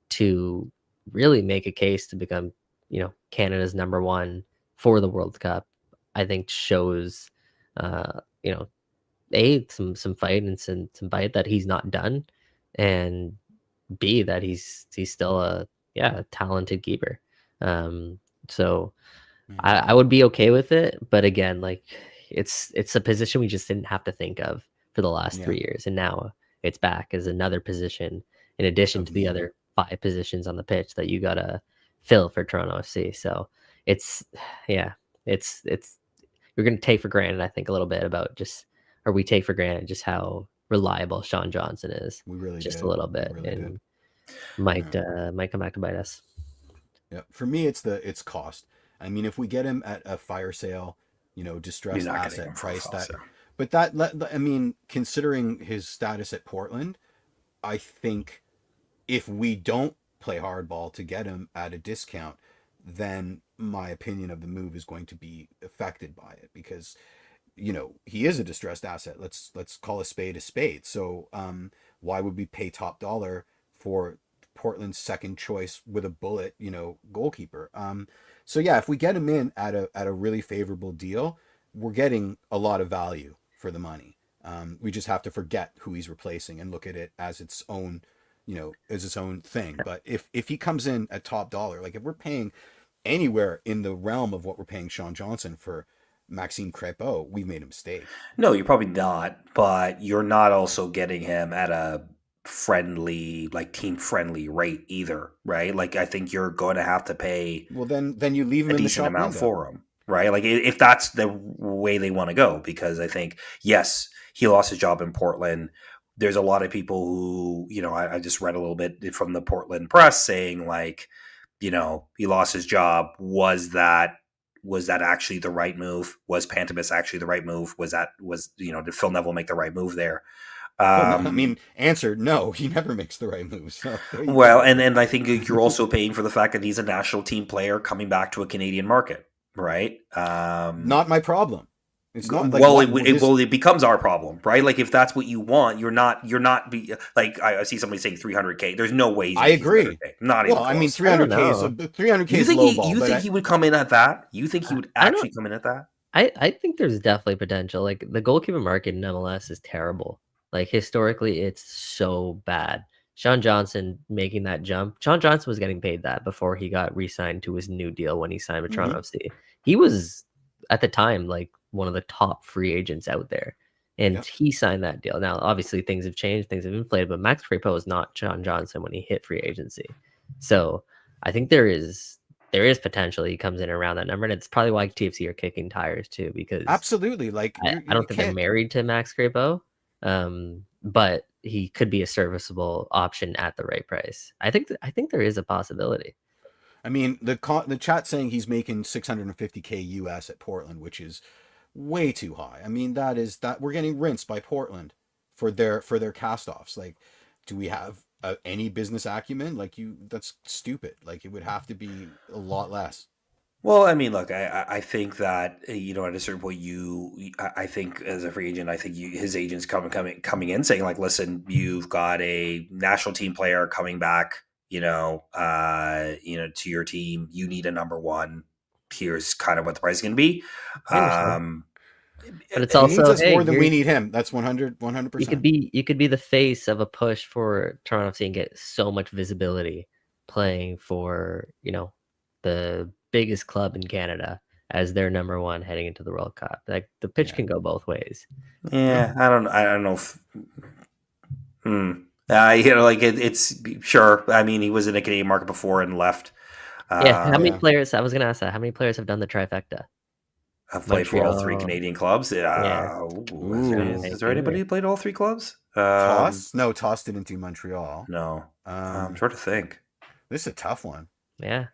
to really make a case to become, Canada's number one for the World Cup, I think shows, uh, you know, some fight and some bite that he's not done, and B that he's still a talented keeper. Um, so Mhm. I would be okay with it, but again, like it's a position we just didn't have to think of for the last Yeah. 3 years, and now it's back as another position in addition Of to the need. other 5 positions on the pitch that you gotta fill for Toronto FC. So it's yeah, it's you're gonna take for granted, I think, a little bit about just or we take for granted just how reliable Sean Johnson is, We really just a did. little We bit, really did. and might Yeah. might come back to bite us. Yeah. For me, it's cost. I mean, if we get him at a fire sale, You're distressed not getting asset him for a price foul that, sale. but I mean, considering his status at Portland, I think if we don't play hardball to get him at a discount, then my opinion of the move is going to be affected by it because he is a distressed asset. Let's call a spade a spade. So why would we pay top dollar for Portland's second choice with a bullet, goalkeeper? So yeah, if we get him in at a really favorable deal, we're getting a lot of value for the money. We just have to forget who he's replacing and look at it as its own, as its own thing. But if he comes in at top dollar, like if we're paying anywhere in the realm of what we're paying Sean Johnson for Maxime Crepeau, we've made a mistake. No, you're probably not, but you're not also getting him at a friendly, like team friendly rate either, right? Like I think you're going to have to pay Well, then you leave him a in the decent shop amount window. for him, right? Like if that's the way they want to go, because I think yes, he lost his job in Portland. There's a lot of people who, I just read a little bit from the Portland press saying like, he lost his job. Was that actually the right move? Was Pantemis actually the right move? Did Phil Neville make the right move there? Well, no, I Um, mean, answer no. He never makes the right moves. So there you well, go. and I think you're also paying for the fact that he's a national team player coming back to a Canadian market, right? Not my problem. It's not like Well, what will his. it becomes our problem, right? Like if that's what you want, you're not be like I see somebody saying 300K. There's no way he's I making agree. 300K. Not Well, even I mean, close. I don't 300K is know. 300K You is think low he ball, you but think he would come in at that? You think he would I don't actually come in at that? I think there's definitely potential. Like the goalkeeper market in MLS is terrible. Like historically, it's so bad. Sean Johnson making that jump. Sean Johnson was getting paid that before he got re-signed to his new deal when he signed with Mhm. Toronto FC. He was at the time like one of the top free agents out there, and Yep. he signed that deal. Now, obviously, things have changed, things have inflated, but Max Crepeau is not Sean Johnson when he hit free agency. So I think there is potential he comes in around that number, and it's probably why TFC are kicking tires too, because Absolutely. Like I you don't think they're can't. married to Max Crepeau, but he could be a serviceable option at the right price. I think there is a possibility. I mean, the chat saying he's making 650K US at Portland, which is way too high. I mean, that we're getting rinsed by Portland for their cast-offs. Like, do we have any business acumen? Like, that's stupid. Like, it would have to be a lot less. Well, I mean, look, I think that at a certain point, I think as a free agent, I think his agents coming in saying like, listen, you've got a national team player coming back, to your team. You need a number one. Here's kind of what the price is going to be. But it's He also needs us hey, more than we need him. That's 100%. you could be the face of a push for Toronto FC and get so much visibility playing for the biggest club in Canada as their number one heading into the World Cup. Like the pitch can go both ways. Yeah, I don't know if. It's sure. I mean, he was in a Canadian market before and left. Yeah, how many players? I was going to ask that. How many players have done the trifecta? I've played for all three Canadian clubs. Yeah. Is there anybody who played all three clubs? Toss? No, Toss didn't do Montreal. No. I'm trying to think. This is a tough one. Yeah.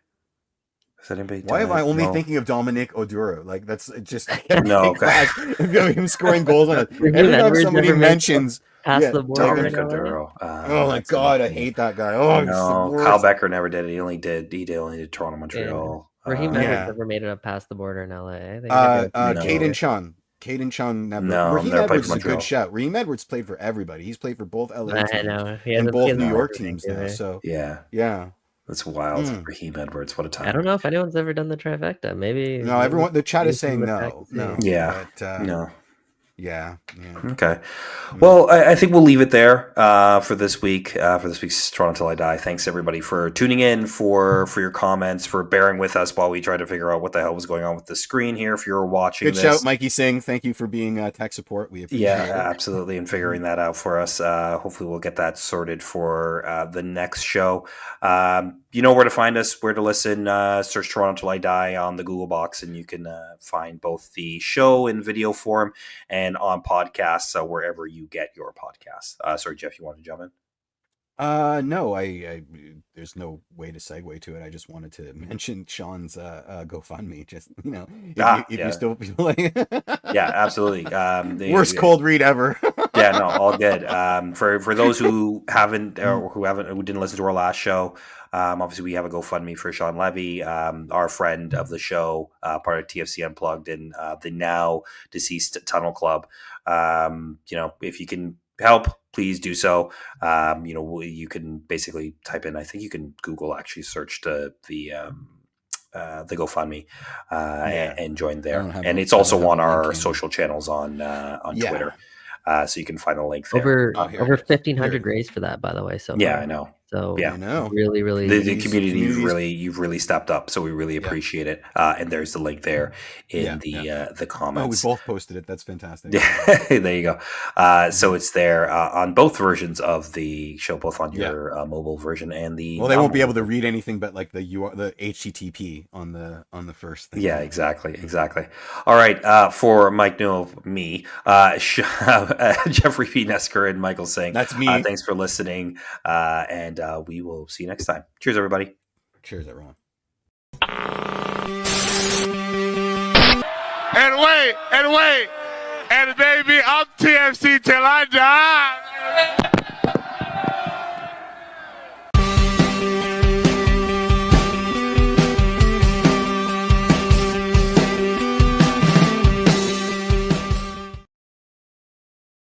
Has anybody Why am I only thinking of Dominic Oduro? Like, that's just no. Him scoring goals on it. Every time somebody mentions past the border. Dominic Oduro. Oh my god, I hate that guy. Oh no, Kyle Becker never did it. He only did Toronto, Montreal. Raheem Edwards never made it up past the border in LA. Caden Chung never. No, Raheem Edwards is a good shout. Raheem Edwards played for everybody. He's played for both LA teams and both New York teams now. So yeah. That's wild. Raheem Edwards, what a time. I don't know if anyone's ever done the trifecta. Maybe. No, everyone. The chat is saying no. Yeah. But, no. Yeah. Okay. Well, I think we'll leave it there for this week. For this week's Toronto Till I Die. Thanks everybody for tuning in, for your comments, for bearing with us while we try to figure out what the hell was going on with the screen here. If you're watching, good shout, Mikey Singh. Thank you for being tech support. We appreciate it. Absolutely, and figuring that out for us. Hopefully, we'll get that sorted for the next show. You know where to find us, where to listen. Search Toronto Till I Die on the Google box, and you can find both the show in video form and on podcasts wherever you get your podcasts. Sorry, Jeff, you want to jump in? No, I there's no way to segue to it. I just wanted to mention Sean's GoFundMe. Just if you're still feeling yeah, absolutely. Worst cold read ever. Yeah, no, all good. For those who haven't or who didn't listen to our last show, obviously we have a GoFundMe for Sean Levy, our friend of the show, part of TFC Unplugged and the now deceased Tunnel Club. If you can help, please do so. You can basically type in, I think you can Google actually search the GoFundMe and join there. And it's also on our social channels on Twitter. So you can find a link there. Over 1,500 raised for that, by the way. So I know. So I know. Really, really, the community you've really stepped up. So we really appreciate it. And there's the link there in the comments. Oh, we both posted it. That's fantastic. There you go. So it's there on both versions of the show, both on your mobile version and the. Well, they won't be able to read anything but like the HTTP on the first thing. Yeah, exactly. All right. For Mike Newell, me, Jeffrey P. Nesker, and Michael Singh. That's me. Thanks for listening. And we will see you next time. Cheers, everybody. Cheers, everyone. And wait, and baby, I'm TFC till I die.